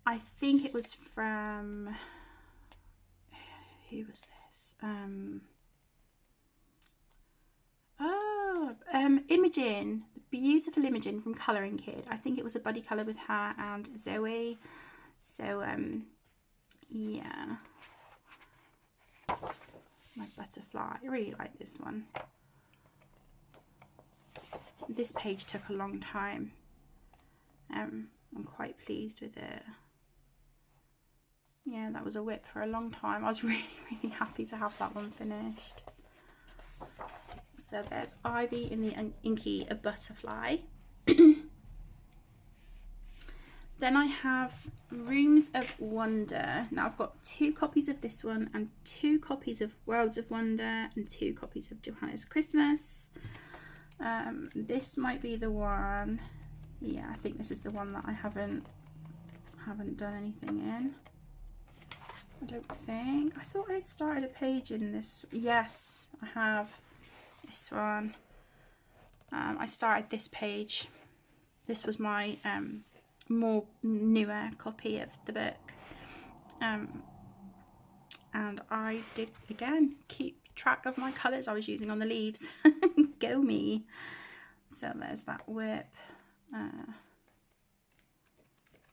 I think it was from, who was this? Imogen, the beautiful Imogen from Colouring Kid. I think it was a buddy colour with her and Zoe. So, yeah. My butterfly. I really like this one. This page took a long time. I'm quite pleased with it. Yeah, that was a whip for a long time. I was really, really happy to have that one finished. So there's Ivy in the inky a butterfly. Then I have Rooms of Wonder. Now I've got 2 copies of this one and 2 copies of Worlds of Wonder and 2 copies of Johanna's Christmas. This might be the one. Yeah, I think this is the one that I haven't done anything in. I don't think. I thought I'd started a page in this. Yes, I have. This one. I started this page. This was my more newer copy of the book. And I did, again, keep track of my colours I was using on the leaves. Go me. So there's that whip.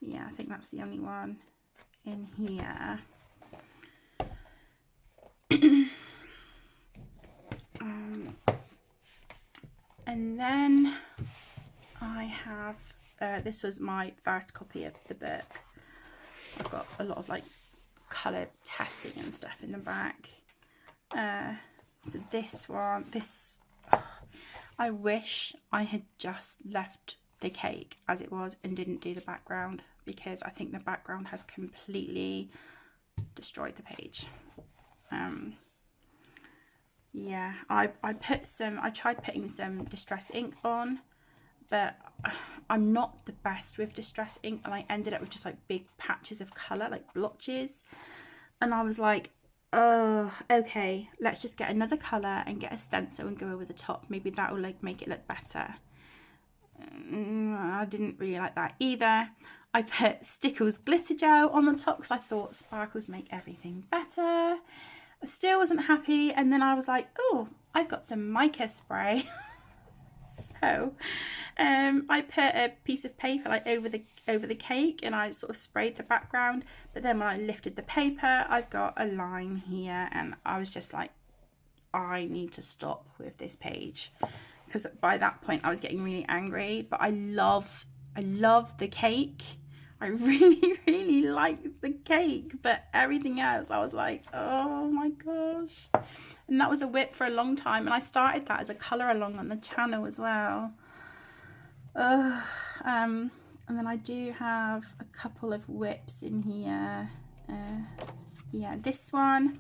Yeah, I think that's the only one in here. And then I have, this was my first copy of the book. I've got a lot of like colour testing and stuff in the back. So this one, I wish I had just left the cake as it was and didn't do the background, because I think the background has completely destroyed the page. Yeah, I tried putting some distress ink on, but I'm not the best with distress ink, and I ended up with just like big patches of colour, like blotches, and I was like, oh, okay, let's just get another colour and get a stencil and go over the top. Maybe that will like make it look better. I didn't really like that either. I put Stickles glitter gel on the top because I thought sparkles make everything better. I still wasn't happy, and then I was like, oh, I've got some mica spray. So I put a piece of paper like over the cake, and I sort of sprayed the background, but then when I lifted the paper, I've got a line here, and I was just like, I need to stop with this page, because by that point I was getting really angry. But I love the cake. I really, really liked the cake, but everything else I was like, oh my gosh. And that was a whip for a long time, and I started that as a colour along on the channel as well. And then I do have a couple of whips in here. Yeah, this one,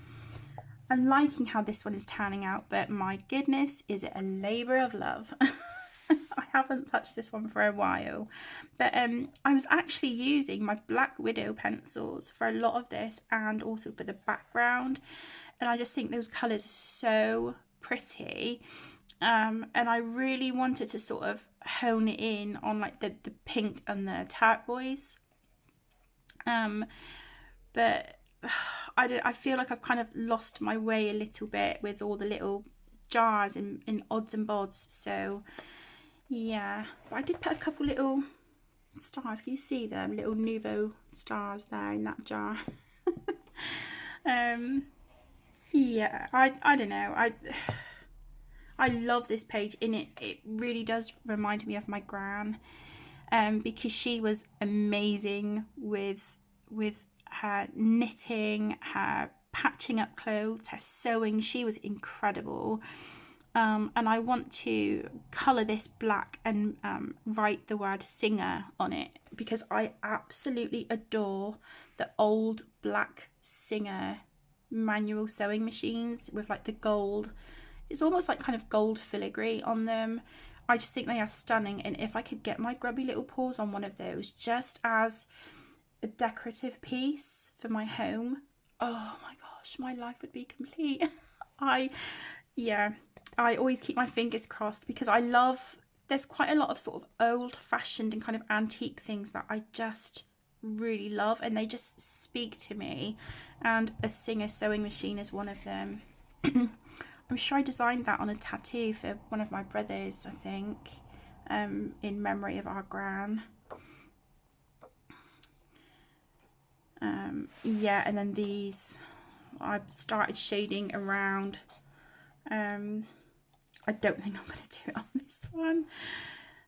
I'm liking how this one is turning out, but my goodness, is it a labour of love. I haven't touched this one for a while, but I was actually using my Black Widow pencils for a lot of this, and also for the background, and I just think those colours are so pretty. And I really wanted to sort of hone it in on like the pink and the turquoise, but I feel like I've kind of lost my way a little bit with all the little jars in odds and bods. So yeah, but I did put a couple little stars. Can you see them? Little Nouveau stars there in that jar. Yeah, I don't know. I love this page. In it really does remind me of my gran, because she was amazing with her knitting, her patching up clothes, her sewing. She was incredible. And I want to colour this black and write the word singer on it, because I absolutely adore the old black Singer manual sewing machines with like the gold. It's almost like kind of gold filigree on them. I just think they are stunning, and if I could get my grubby little paws on one of those just as a decorative piece for my home, oh my gosh, my life would be complete. Yeah, I always keep my fingers crossed, because I love, there's quite a lot of sort of old fashioned and kind of antique things that I just really love, and they just speak to me, and a Singer sewing machine is one of them. I'm sure I designed that on a tattoo for one of my brothers, I think, in memory of our gran. Yeah, and then these, I started shading around. I don't think I'm going to do it on this one,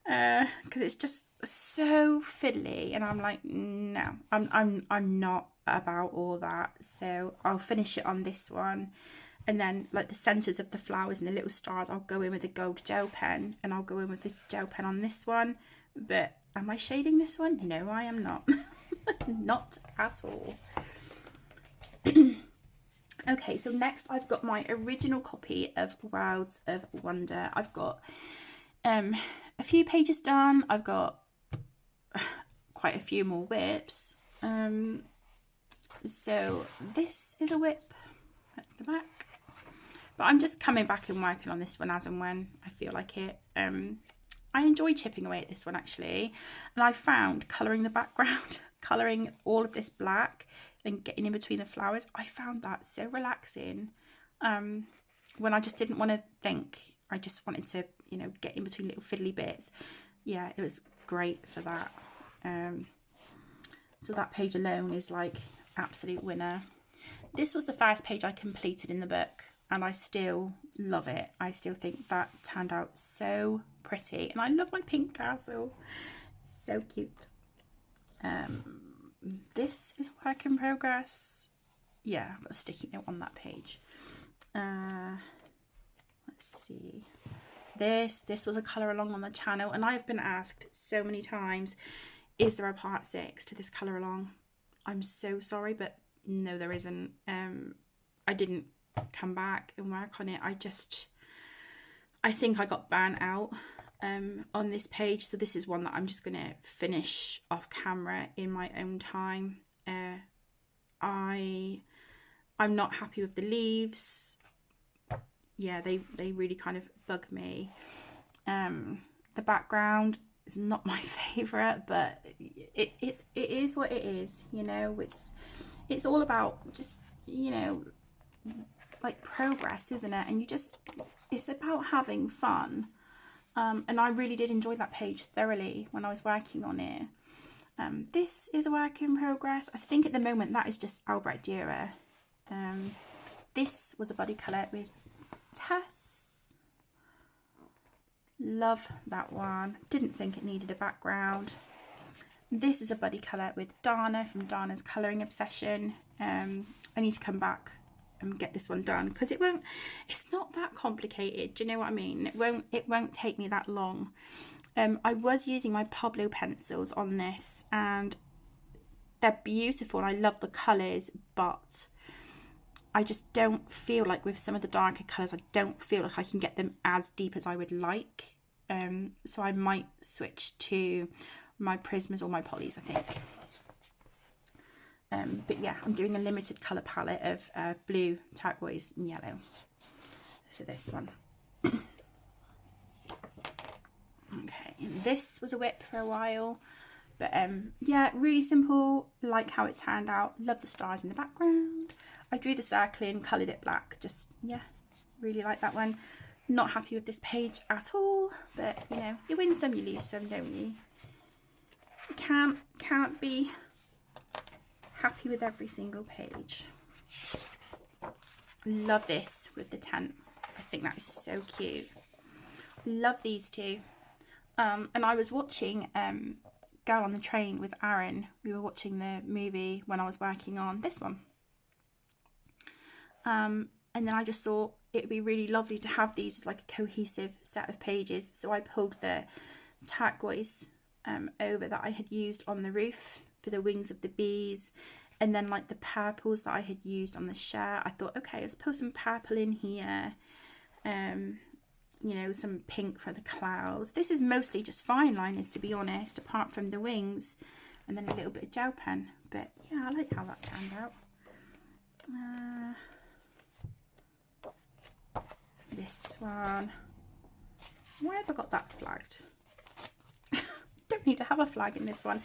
because it's just so fiddly, and I'm like, no, I'm not about all that. So I'll finish it on this one. And then like the centres of the flowers and the little stars, I'll go in with a gold gel pen, and I'll go in with the gel pen on this one. But am I shading this one? No, I am not. Not at all. Okay, so next I've got my original copy of Worlds of Wonder. I've got a few pages done. I've got quite a few more whips. So this is a whip at the back. But I'm just coming back and working on this one as and when I feel like it. I enjoy chipping away at this one actually. And I found colouring the background, colouring all of this black and getting in between the flowers, I found that so relaxing. When I just didn't want to think, I just wanted to, you know, get in between little fiddly bits. Yeah, it was great for that. So that page alone is like absolute winner. This was the first page I completed in the book, and I still love it. I still think that turned out so pretty, and I love my pink castle. So cute. This is a work in progress. Yeah, I've got a sticky note on that page. Let's see. This was a colour along on the channel, and I've been asked so many times, is there a part 6 to this colour along? I'm so sorry, but no, there isn't. I didn't come back and work on it. I think I got burnt out on this page, so this is one that I'm just going to finish off camera in my own time. I'm not happy with the leaves. Yeah, they really kind of bug me. The background is not my favourite, but it is what it is, you know. It's all about just, you know, like progress, isn't it? And it's about having fun. And I really did enjoy that page thoroughly when I was working on it. This is a work in progress. I think at the moment that is just Albrecht Dürer. This was a body colour with Tess. Love that one. Didn't think it needed a background. This is a buddy colour with Dana from Dana's Colouring Obsession. I need to come back and get this one done because it's not that complicated. Do you know what I mean? It won't take me that long. I was using my Pablo pencils on this and they're beautiful and I love the colours, but I just don't feel like with some of the darker colours, I don't feel like I can get them as deep as I would like. So I might switch to my Prismas or my Polys, I think. But yeah, I'm doing a limited colour palette of blue, turquoise and yellow for this one. Okay, and this was a whip for a while. But yeah, really simple, like how it turned out. Love the stars in the background. I drew the circle in, coloured it black. Just, yeah, really like that one. Not happy with this page at all. But, you know, you win some, you lose some, don't you? You can't be happy with every single page. Love this with the tent. I think that is so cute. Love these two. And I was watching Girl on the Train with Aaron. We were watching the movie when I was working on this one. And then I just thought it would be really lovely to have these as like a cohesive set of pages. So I pulled the turquoise over that I had used on the roof for the wings of the bees, and then like the purples that I had used on the shirt. I thought, okay, let's put some purple in here, you know, some pink for the clouds. This is mostly just fine liners, to be honest, apart from the wings, and then a little bit of gel pen. But yeah, I like how that turned out. This one, why have I got that flagged? Don't need to have a flag in this one.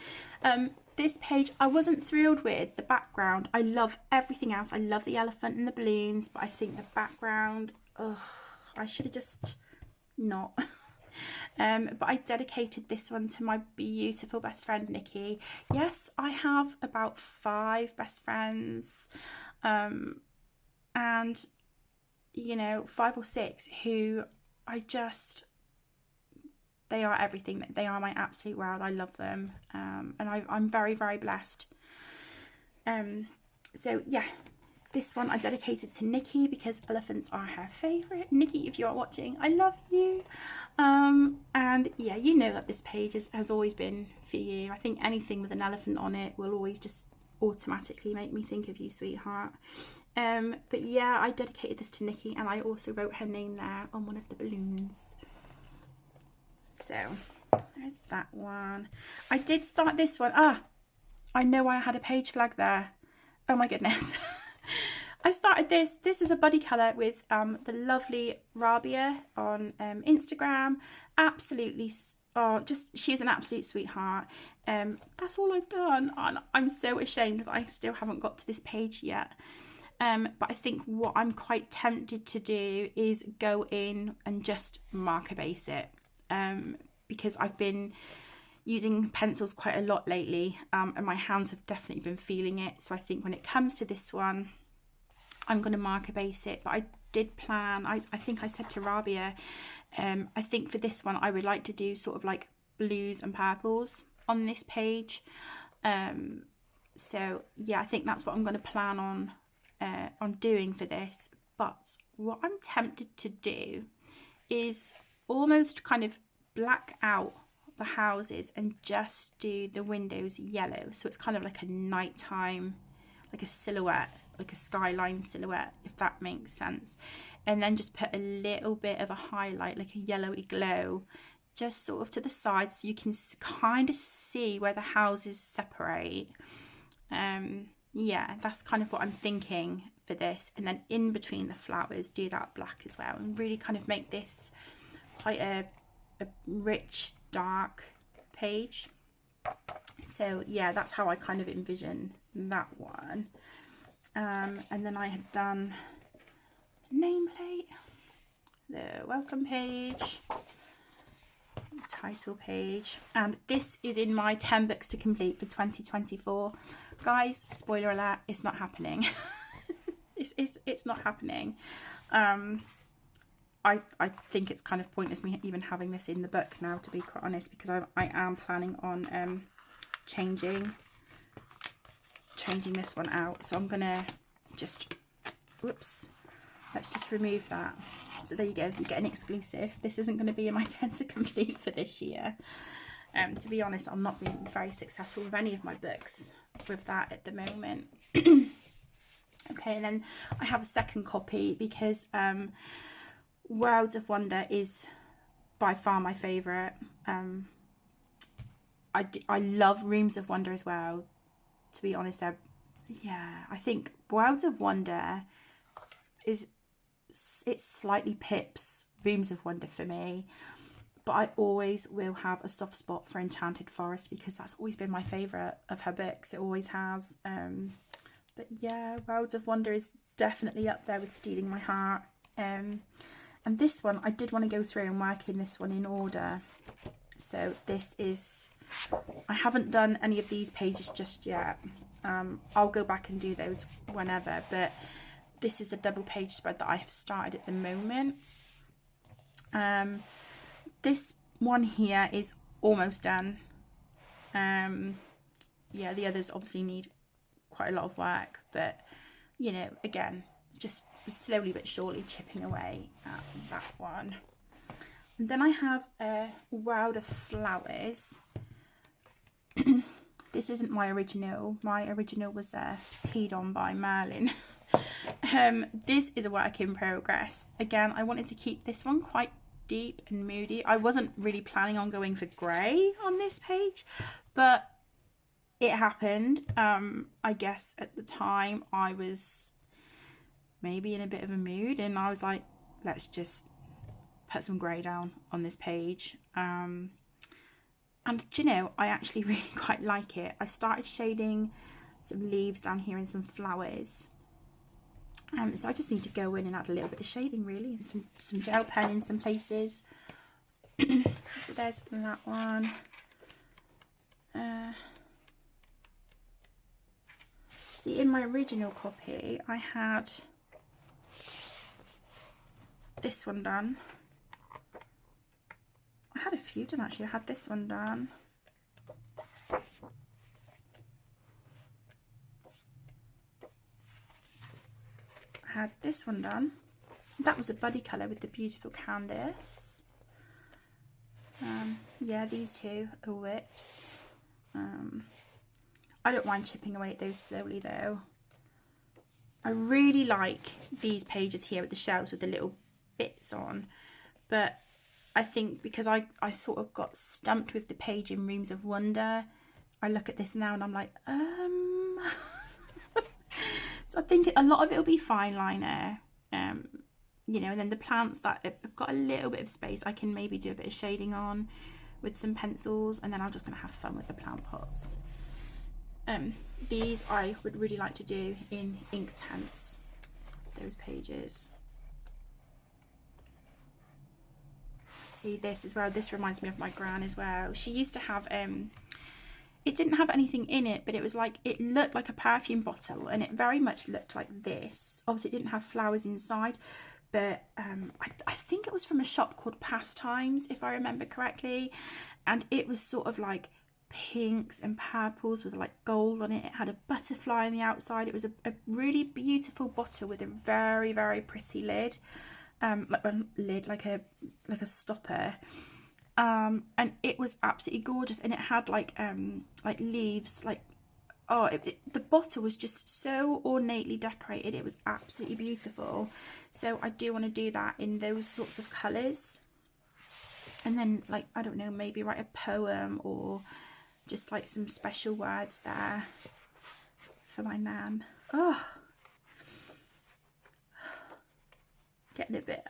This page I wasn't thrilled with the background. I love everything else. I love the elephant and the balloons, but I think the background, I should have just not. But I dedicated this one to my beautiful best friend Nikki. Yes, I have about 5 best friends, and you know, 5 or 6 who they are everything. They are my absolute world. I love them, and I'm very, very blessed. So yeah, this one I dedicated to Nikki because elephants are her favourite. Nikki, if you are watching, I love you. And yeah, you know that this page has always been for you. I think anything with an elephant on it will always just automatically make me think of you, sweetheart. But yeah, I dedicated this to Nikki, and I also wrote her name there on one of the balloons. So there's that one. I did start this one. I know I had a page flag there. Oh my goodness. I started this. This is a buddy colour with the lovely Rabia on Instagram. Absolutely, she's an absolute sweetheart. That's all I've done, and I'm so ashamed that I still haven't got to this page yet. But I think what I'm quite tempted to do is go in and just marker base it, because I've been using pencils quite a lot lately, and my hands have definitely been feeling it. So I think when it comes to this one, I'm going to marker base it. But I did plan, I think I said to Rabia, I think for this one I would like to do sort of like blues and purples on this page. So yeah, I think that's what I'm going to plan on doing for this. But what I'm tempted to do is almost kind of black out the houses and just do the windows yellow, so it's kind of like a nighttime, like a silhouette, like a skyline silhouette, if that makes sense. And then just put a little bit of a highlight, like a yellowy glow, just sort of to the side, so you can kind of see where the houses separate. Yeah, that's kind of what I'm thinking for this. And then in between the flowers, do that black as well, and really kind of make this quite a rich, dark page. So yeah, that's how I kind of envision that one. And then I had done the nameplate, the welcome page, the title page, and this is in my 10 books to complete for 2024. Guys, spoiler alert, it's not happening. it's not happening. I think it's kind of pointless me even having this in the book now, to be quite honest, because I am planning on changing this one out. So I'm gonna just, whoops, let's just remove that. So there you go, you get an exclusive. This isn't going to be in my 10 to complete for this year. To be honest, I'm not being very successful with any of my books with that at the moment. Okay, and then I have a second copy because Worlds of Wonder is by far my favourite. I love Rooms of Wonder as well. To be honest, I think Worlds of Wonder it slightly pips Rooms of Wonder for me, but I always will have a soft spot for Enchanted Forest because that's always been my favourite of her books. It always has. But yeah, Worlds of Wonder is definitely up there with Stealing My Heart. And this one, I did want to go through and work in this one in order. So this is, I haven't done any of these pages just yet. I'll go back and do those whenever, but this is the double page spread that I have started at the moment. This one here is almost done. Yeah, the others obviously need quite a lot of work, but you know, again, just slowly but surely chipping away at that one. And then I have a World of Flowers. This isn't my original. My original was peed on by Merlin. This is a work in progress. Again, I wanted to keep this one quite deep and moody. I wasn't really planning on going for grey on this page, but it happened. I guess at the time I was maybe in a bit of a mood and I was like, let's just put some grey down on this page. And do you know, I actually really quite like it. I started shading some leaves down here and some flowers. So I just need to go in and add a little bit of shading really, and some gel pen in some places. So there's that one. See, in my original copy, I had this one done. I had a few done actually. I had this one done. I had this one done. That was a buddy colour with the beautiful Candice. Yeah, these two are whips. I don't mind chipping away at those slowly though. I really like these pages here with the shells with the little bits on, but I think because I sort of got stumped with the page in Rooms of Wonder, I look at this now and I'm like, So I think a lot of it will be fine liner, you know, and then the plants that have got a little bit of space, I can maybe do a bit of shading on with some pencils, and then I'm just going to have fun with the plant pots. These I would really like to do in Inktense, those pages. See this as well, this reminds me of my gran as well. She used to have, it didn't have anything in it, but it was like, it looked like a perfume bottle and it very much looked like this. Obviously it didn't have flowers inside, but I think it was from a shop called Pastimes, if I remember correctly. And it was sort of like pinks and purples with like gold on it. It had a butterfly on the outside. It was a really beautiful bottle with a very, very pretty lid. Like a lid, like a stopper. And it was absolutely gorgeous, and it had like leaves, like, oh, the bottle was just so ornately decorated. It was absolutely beautiful. So I do want to do that in those sorts of colours, and then, like, I don't know, maybe write a poem or just like some special words there for my nan. Oh, getting a bit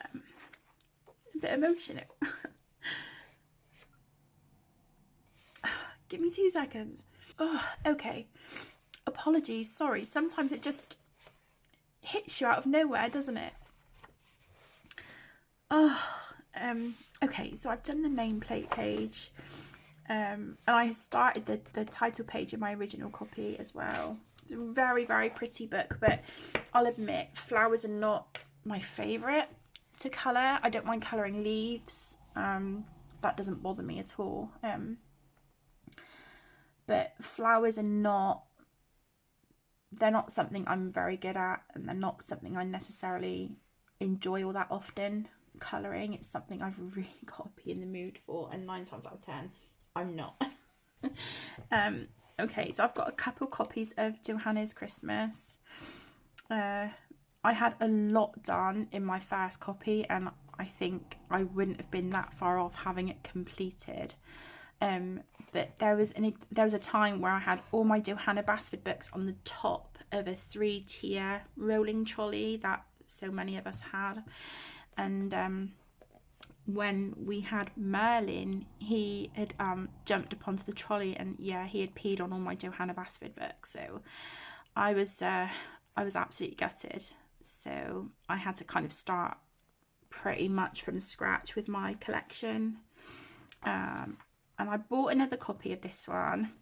emotional. Give me 2 seconds. Oh, okay. Apologies, sorry. Sometimes it just hits you out of nowhere, doesn't it? Oh, okay, so I've done the nameplate page. And I started the title page in my original copy as well. It's a very, very pretty book, but I'll admit, flowers are not my favourite to colour. I don't mind colouring leaves. That doesn't bother me at all. but flowers are not, they're not something I'm very good at, and they're not something I necessarily enjoy all that often. Colouring, it's something I've really got to be in the mood for, and 9 times out of 10 I'm not. Okay, so I've got a couple copies of Johanna's Christmas. I had a lot done in my first copy, and I think I wouldn't have been that far off having it completed. But there was a time where I had all my Johanna Basford books on the top of a 3-tier rolling trolley that so many of us had. And when we had Merlin, he had jumped up onto the trolley, and yeah, he had peed on all my Johanna Basford books. So I was absolutely gutted. So I had to kind of start pretty much from scratch with my collection. And I bought another copy of this one,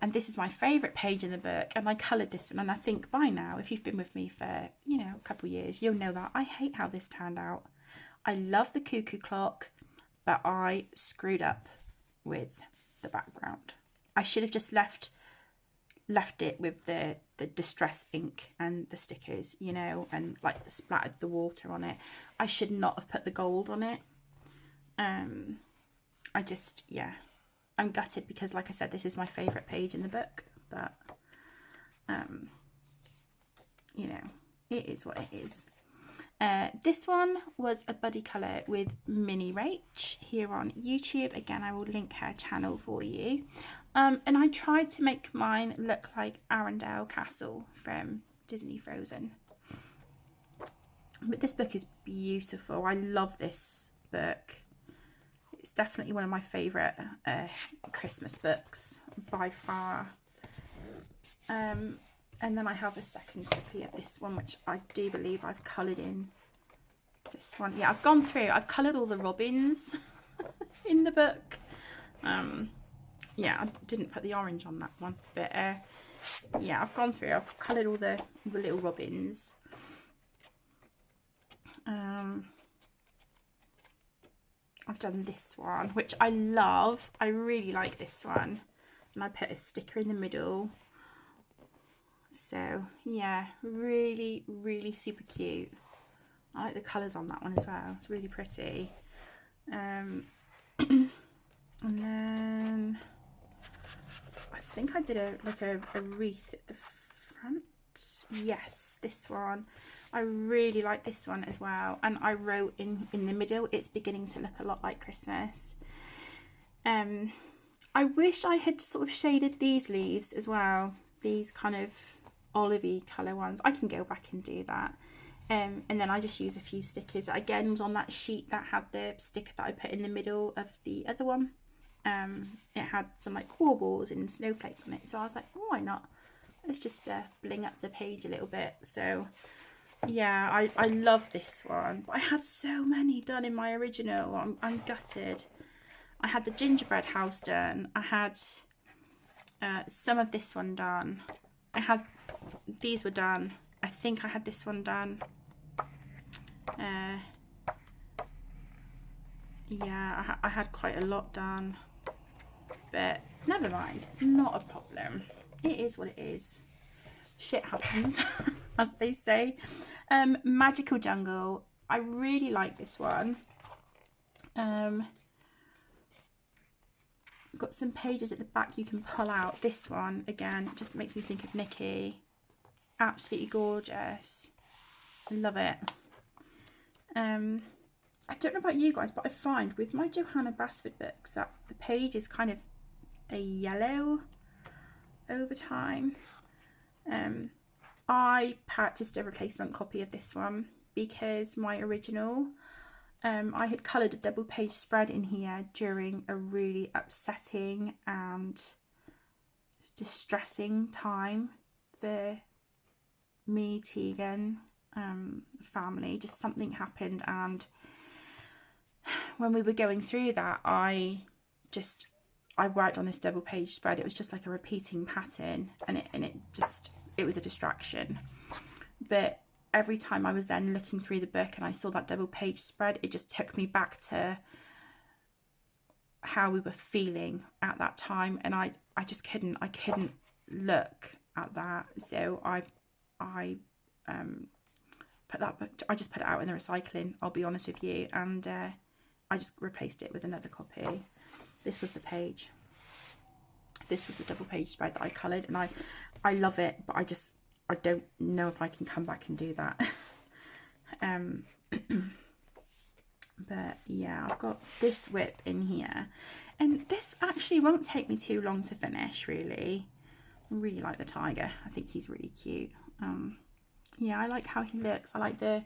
and this is my favourite page in the book, and I coloured this one, and I think by now, if you've been with me for, you know, a couple of years, you'll know that I hate how this turned out. I love the cuckoo clock, but I screwed up with the background. I should have just left it with the distress ink and the stickers, you know, and like splattered the water on it. I should not have put the gold on it. I just, yeah, I'm gutted because, like I said, this is my favourite page in the book, but you know, it is what it is. This one was a buddy colour with Mini Rach here on YouTube. Again, I will link her channel for you. And I tried to make mine look like Arendelle Castle from Disney Frozen. But this book is beautiful. I love this book. It's definitely one of my favourite Christmas books by far. And then I have a second copy of this one, which I do believe I've coloured in this one. Yeah, I've gone through, I've coloured all the robins in the book. Yeah, I didn't put the orange on that one, but yeah, I've gone through, I've coloured all the little robins. I've done this one, which I love. I really like this one. And I put a sticker in the middle. So yeah, really, really super cute. I like the colours on that one as well. It's really pretty. And then I think I did a wreath at the front. Yes, this one. I really like this one as well. And I wrote in the middle, it's beginning to look a lot like Christmas. I wish I had sort of shaded these leaves as well. These kind of olivey colour ones. I can go back and do that. And then I just use a few stickers. That again was on that sheet that had the sticker that I put in the middle of the other one. It had some like baubles and snowflakes on it. So I was like, oh, why not? Let's just bling up the page a little bit. So yeah, I love this one. But I had so many done in my original. I'm gutted. I had the gingerbread house done. I had some of this one done. I had, these were done. I think I had this one done. Yeah, I had quite a lot done. But never mind. It's not a problem. It is what it is. Shit happens, as they say. Magical Jungle. I really like this one. Got some pages at the back you can pull out. This one, again, just makes me think of Nikki. Absolutely gorgeous. I love it. I don't know about you guys, but I find with my Johanna Basford books that the page is kind of a yellow over time. I purchased a replacement copy of this one because my original, I had coloured a double page spread in here during a really upsetting and distressing time for me, Tegan, family. Just something happened, and when we were going through that, I worked on this double page spread. It was just like a repeating pattern, and it was a distraction. But every time I was then looking through the book and I saw that double page spread, it just took me back to how we were feeling at that time, and I just couldn't look at that. So I put that book, I just put it out in the recycling, I'll be honest with you, and I just replaced it with another copy. This was the page. This was the double page spread that I coloured, and I love it, but I don't know if I can come back and do that. But yeah, I've got this whip in here, and this actually won't take me too long to finish, really. I really like the tiger. I think he's really cute. Yeah, I like how he looks. I like the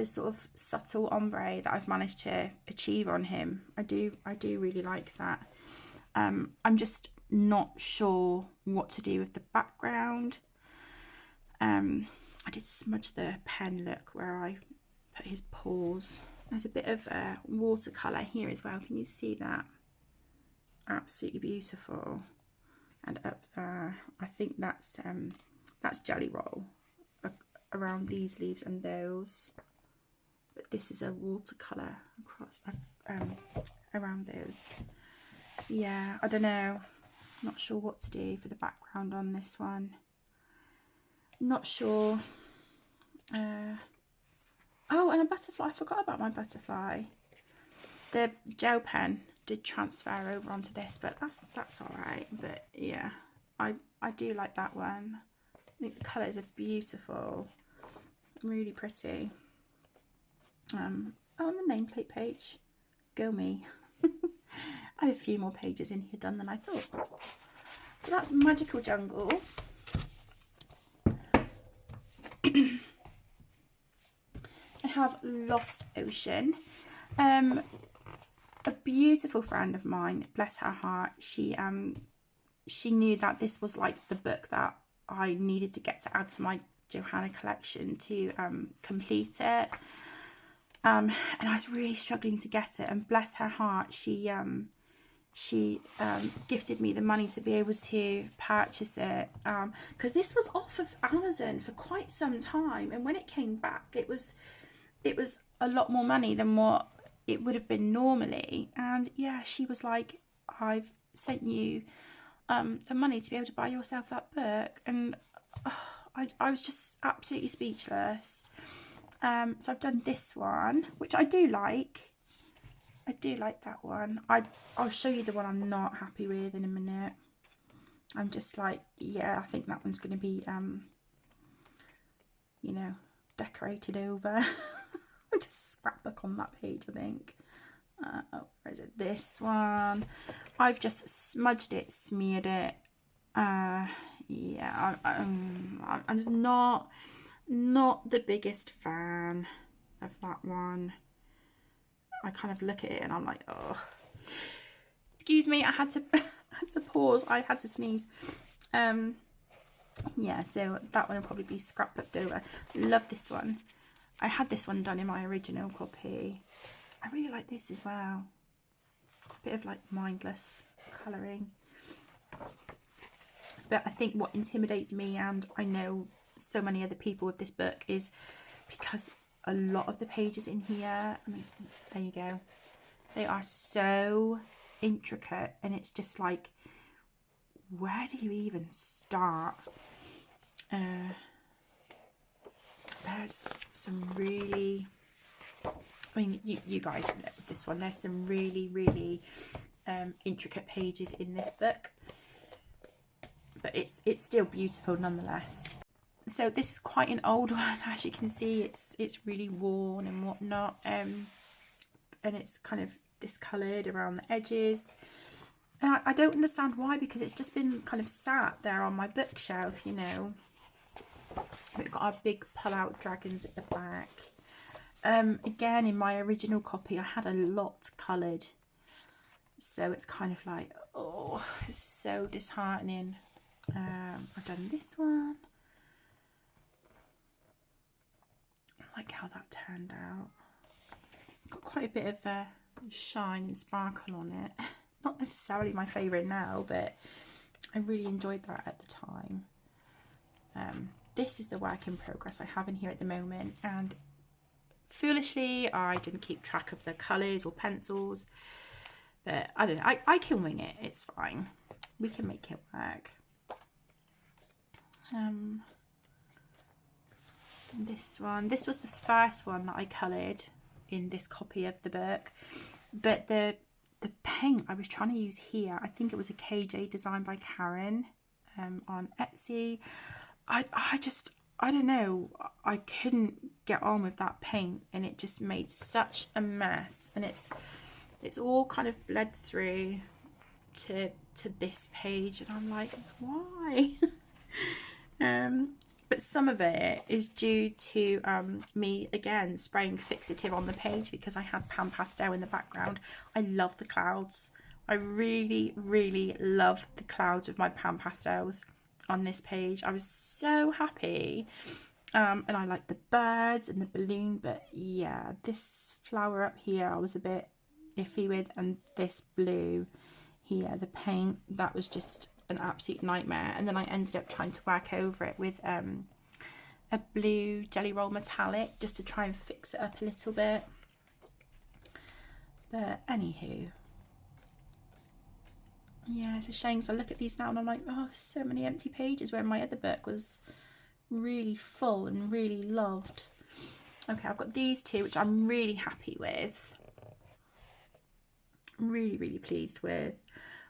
sort of subtle ombre that I've managed to achieve on him. I do really like that. I'm just not sure what to do with the background. I did smudge the pen look where I put his paws. There's a bit of watercolour here as well. Can you see that? Absolutely beautiful. And up there, I think that's jelly roll around these leaves and those. But this is a watercolour across around those. Yeah, I don't know. Not sure what to do for the background on this one. Not sure. Oh, and a butterfly. I forgot about my butterfly. The gel pen did transfer over onto this, but that's all right. But yeah, I do like that one. I think the colours are beautiful, really pretty. On the nameplate page, go me. I had a few more pages in here done than I thought. So that's Magical Jungle. I have Lost Ocean. A beautiful friend of mine, bless her heart, she knew that this was like the book that I needed to get to add to my Johanna collection to complete it. And I was really struggling to get it, and bless her heart, she gifted me the money to be able to purchase it, because this was off of Amazon for quite some time, and when it came back it was a lot more money than what it would have been normally. And yeah, she was like, I've sent you the money to be able to buy yourself that book, and I was just absolutely speechless. So I've done this one, which I do like. I do like that one. I'll show you the one I'm not happy with in a minute. I'm just like, yeah, I think that one's going to be, you know, decorated over. Just scrapbook on that page, I think. Oh, where is it? This one. I've just smudged it, smeared it. Yeah, I'm just not the biggest fan of that one. I kind of look at it and I'm like, oh, excuse me, I had to pause. I had to sneeze. Yeah, so that one will probably be scrapbooked over. Love this one. I had this one done in my original copy. I really like this as well. A bit of like mindless colouring. But I think what intimidates me, and I know so many other people with this book, is because a lot of the pages in here, I mean, there you go, they are so intricate, and it's just like, where do you even start? There's some really, I mean, you guys know this one, there's some really intricate pages in this book, but it's still beautiful nonetheless. So this is quite an old one, as you can see. It's really worn and whatnot, and it's kind of discoloured around the edges, and I don't understand why, because it's just been kind of sat there on my bookshelf, you know. We've got our big pull-out dragons at the back. Again, in my original copy, I had a lot coloured, so it's kind of like, oh, it's so disheartening. I've done this one. I like how that turned out. Got quite a bit of shine and sparkle on it. Not necessarily my favourite now, but I really enjoyed that at the time. This is the work in progress I have in here at the moment, and foolishly I didn't keep track of the colours or pencils, But I don't know, I can wing it, it's fine. We can make it work. This was the first one that I coloured in this copy of the book, but the paint I was trying to use here, I think it was a KJ design by Karen on Etsy. I don't know, I couldn't get on with that paint, and it just made such a mess, and it's all kind of bled through to this page, and I'm like, why? But some of it is due to me again spraying fixative on the page because I had pan pastel in the background. I love the clouds. I really love the clouds of my pan pastels on this page. I was so happy. And I like the birds and the balloon, but yeah, this flower up here I was a bit iffy with, and this blue here, the paint, that was just an absolute nightmare. And then I ended up trying to work over it with a blue Jelly Roll metallic just to try and fix it up a little bit. But anywho, yeah, it's a shame. So I look at these now and I'm like, oh, there's so many empty pages where my other book was really full and really loved. Okay, I've got these two which I'm really happy with, really pleased with.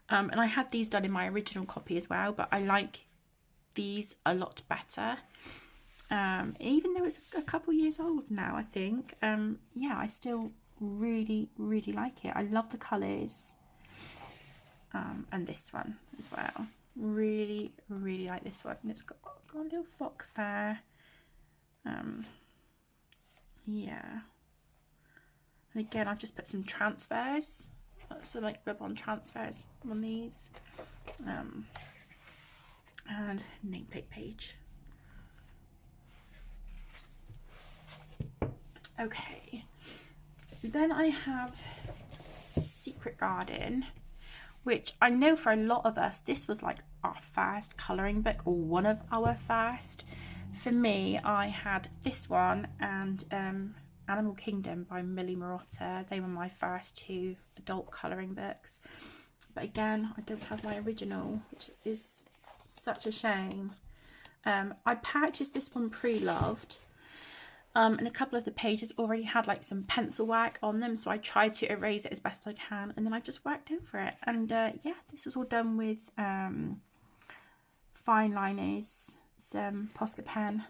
And I had these done in my original copy as well, but I like these a lot better. Even though it's a couple years old now, I think. Yeah, I still really like it. I love the colours. And this one as well. Really like this one. And it's got a little fox there. Yeah. And again, I've just put some transfers. So like rub-on transfers on these, and nameplate page. Okay, then I have Secret Garden, which I know for a lot of us this was like our first colouring book, or one of our first. For me, I had this one and Animal Kingdom by Millie Marotta. They were my first two adult colouring books. But again, I don't have my original, which is such a shame. I purchased this one pre-loved, and a couple of the pages already had like some pencil work on them, so I tried to erase it as best I can, and then I just worked over it. And yeah, this was all done with fine liners, some Posca pen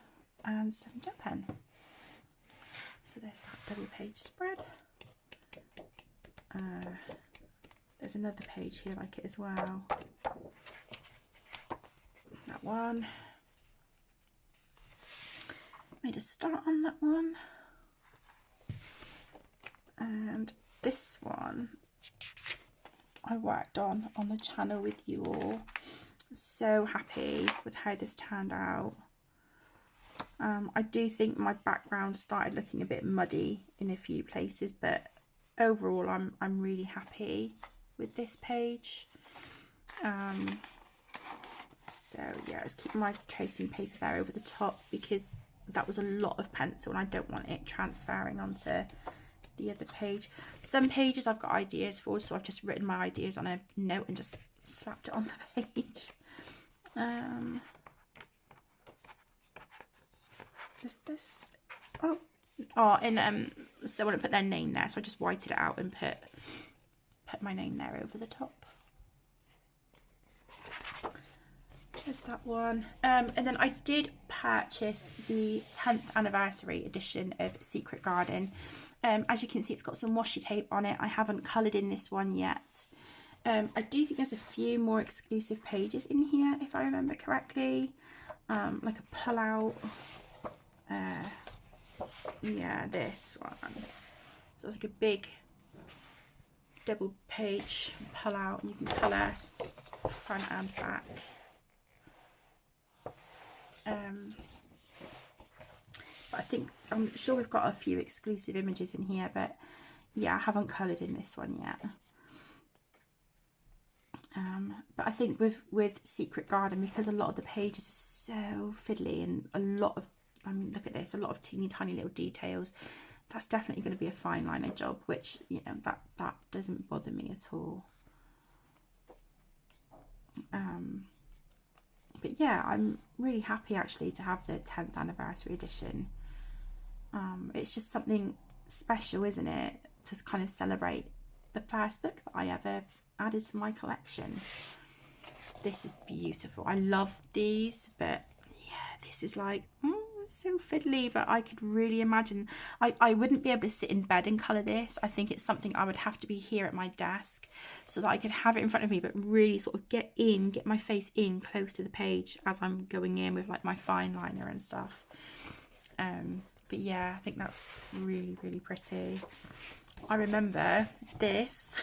and some gel pen. So there's that double page spread. There's another page here like it as well. That one. Made a start on that one. And this one I worked on the channel with you all. So happy with how this turned out. I do think my background started looking a bit muddy in a few places, but overall I'm really happy with this page. So yeah, I was keeping my tracing paper there over the top because that was a lot of pencil and I don't want it transferring onto the other page. Some pages I've got ideas for, so I've just written my ideas on a note and just slapped it on the page. Is this? Oh, and someone put their name there, so I just whited it out and put my name there over the top. There's that one. And then I did purchase the 10th anniversary edition of Secret Garden. As you can see, it's got some washi tape on it. I haven't coloured in this one yet. I do think there's a few more exclusive pages in here, if I remember correctly. Like a pull-out. Yeah, this one. So it's like a big double page pull-out. You can colour front and back. But I think, I'm sure we've got a few exclusive images in here, but yeah, I haven't coloured in this one yet. But I think with Secret Garden, because a lot of the pages are so fiddly and a lot of, I mean, look at this, a lot of teeny tiny little details, that's definitely going to be a fine liner job, which, you know, that doesn't bother me at all. But yeah, I'm really happy actually to have the 10th anniversary edition. It's just something special, isn't it, to kind of celebrate the first book that I ever added to my collection. This is beautiful. I love these, but yeah, this is like so fiddly, but I could really imagine I wouldn't be able to sit in bed and colour this. I think it's something I would have to be here at my desk so that I could have it in front of me, but really sort of get my face in close to the page as I'm going in with like my fine liner and stuff. But yeah, I think that's really, really pretty. I remember this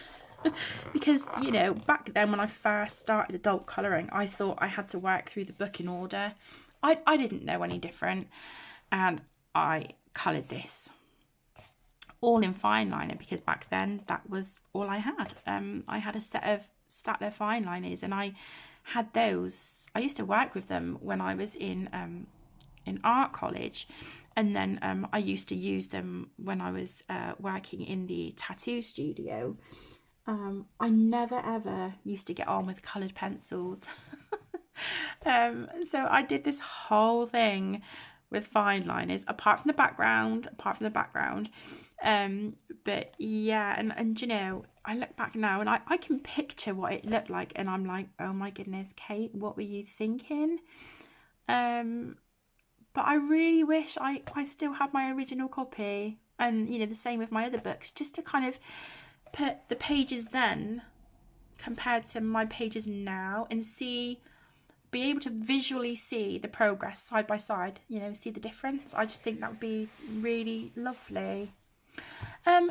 because, you know, back then when I first started adult colouring, I thought I had to work through the book in order. I didn't know any different, and I coloured this all in fine liner because back then that was all I had. I had a set of Statler fine liners, and I had those. I used to work with them when I was in art college, and then I used to use them when I was working in the tattoo studio. I never ever used to get on with coloured pencils. So I did this whole thing with fine liners, apart from the background. But yeah, and you know, I look back now and I can picture what it looked like, and I'm like, oh my goodness, Kate, what were you thinking? But I really wish I still had my original copy, and you know, the same with my other books, just to kind of put the pages then compared to my pages now and be able to visually see the progress side by side, you know, see the difference. I just think that would be really lovely.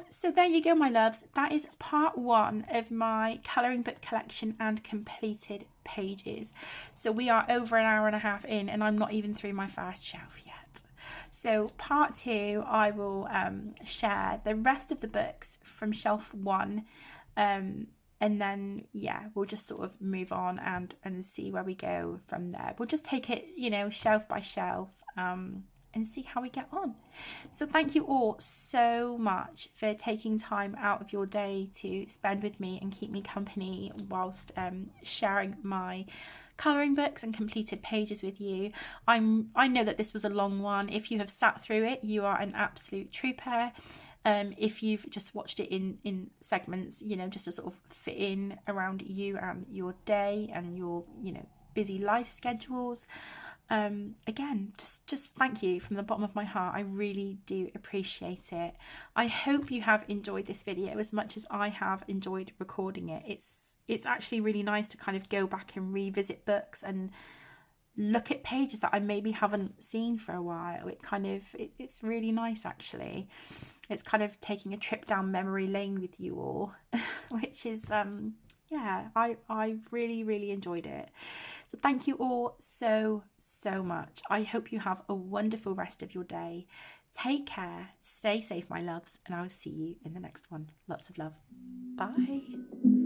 So there you go, my loves. That is part 1 of my colouring book collection and completed pages. So we are over an hour and a half in, and I'm not even through my first shelf yet. So part 2, I will share the rest of the books from shelf 1, and then yeah, we'll just sort of move on and see where we go from there. We'll just take it, you know, shelf by shelf, and see how we get on. So thank you all so much for taking time out of your day to spend with me and keep me company whilst sharing my colouring books and completed pages with you. I know that this was a long one. If you have sat through it, you are an absolute trooper. If you've just watched it in segments, you know, just to sort of fit in around you and your day and your, you know, busy life schedules. Again, just thank you from the bottom of my heart. I really do appreciate it. I hope you have enjoyed this video as much as I have enjoyed recording it. It's actually really nice to kind of go back and revisit books and look at pages that I maybe haven't seen for a while. It's really nice, actually. It's kind of taking a trip down memory lane with you all, which is yeah, I really enjoyed it. So thank you all so much. I hope you have a wonderful rest of your day. Take care, stay safe, my loves, and I will see you in the next one. Lots of love. Bye.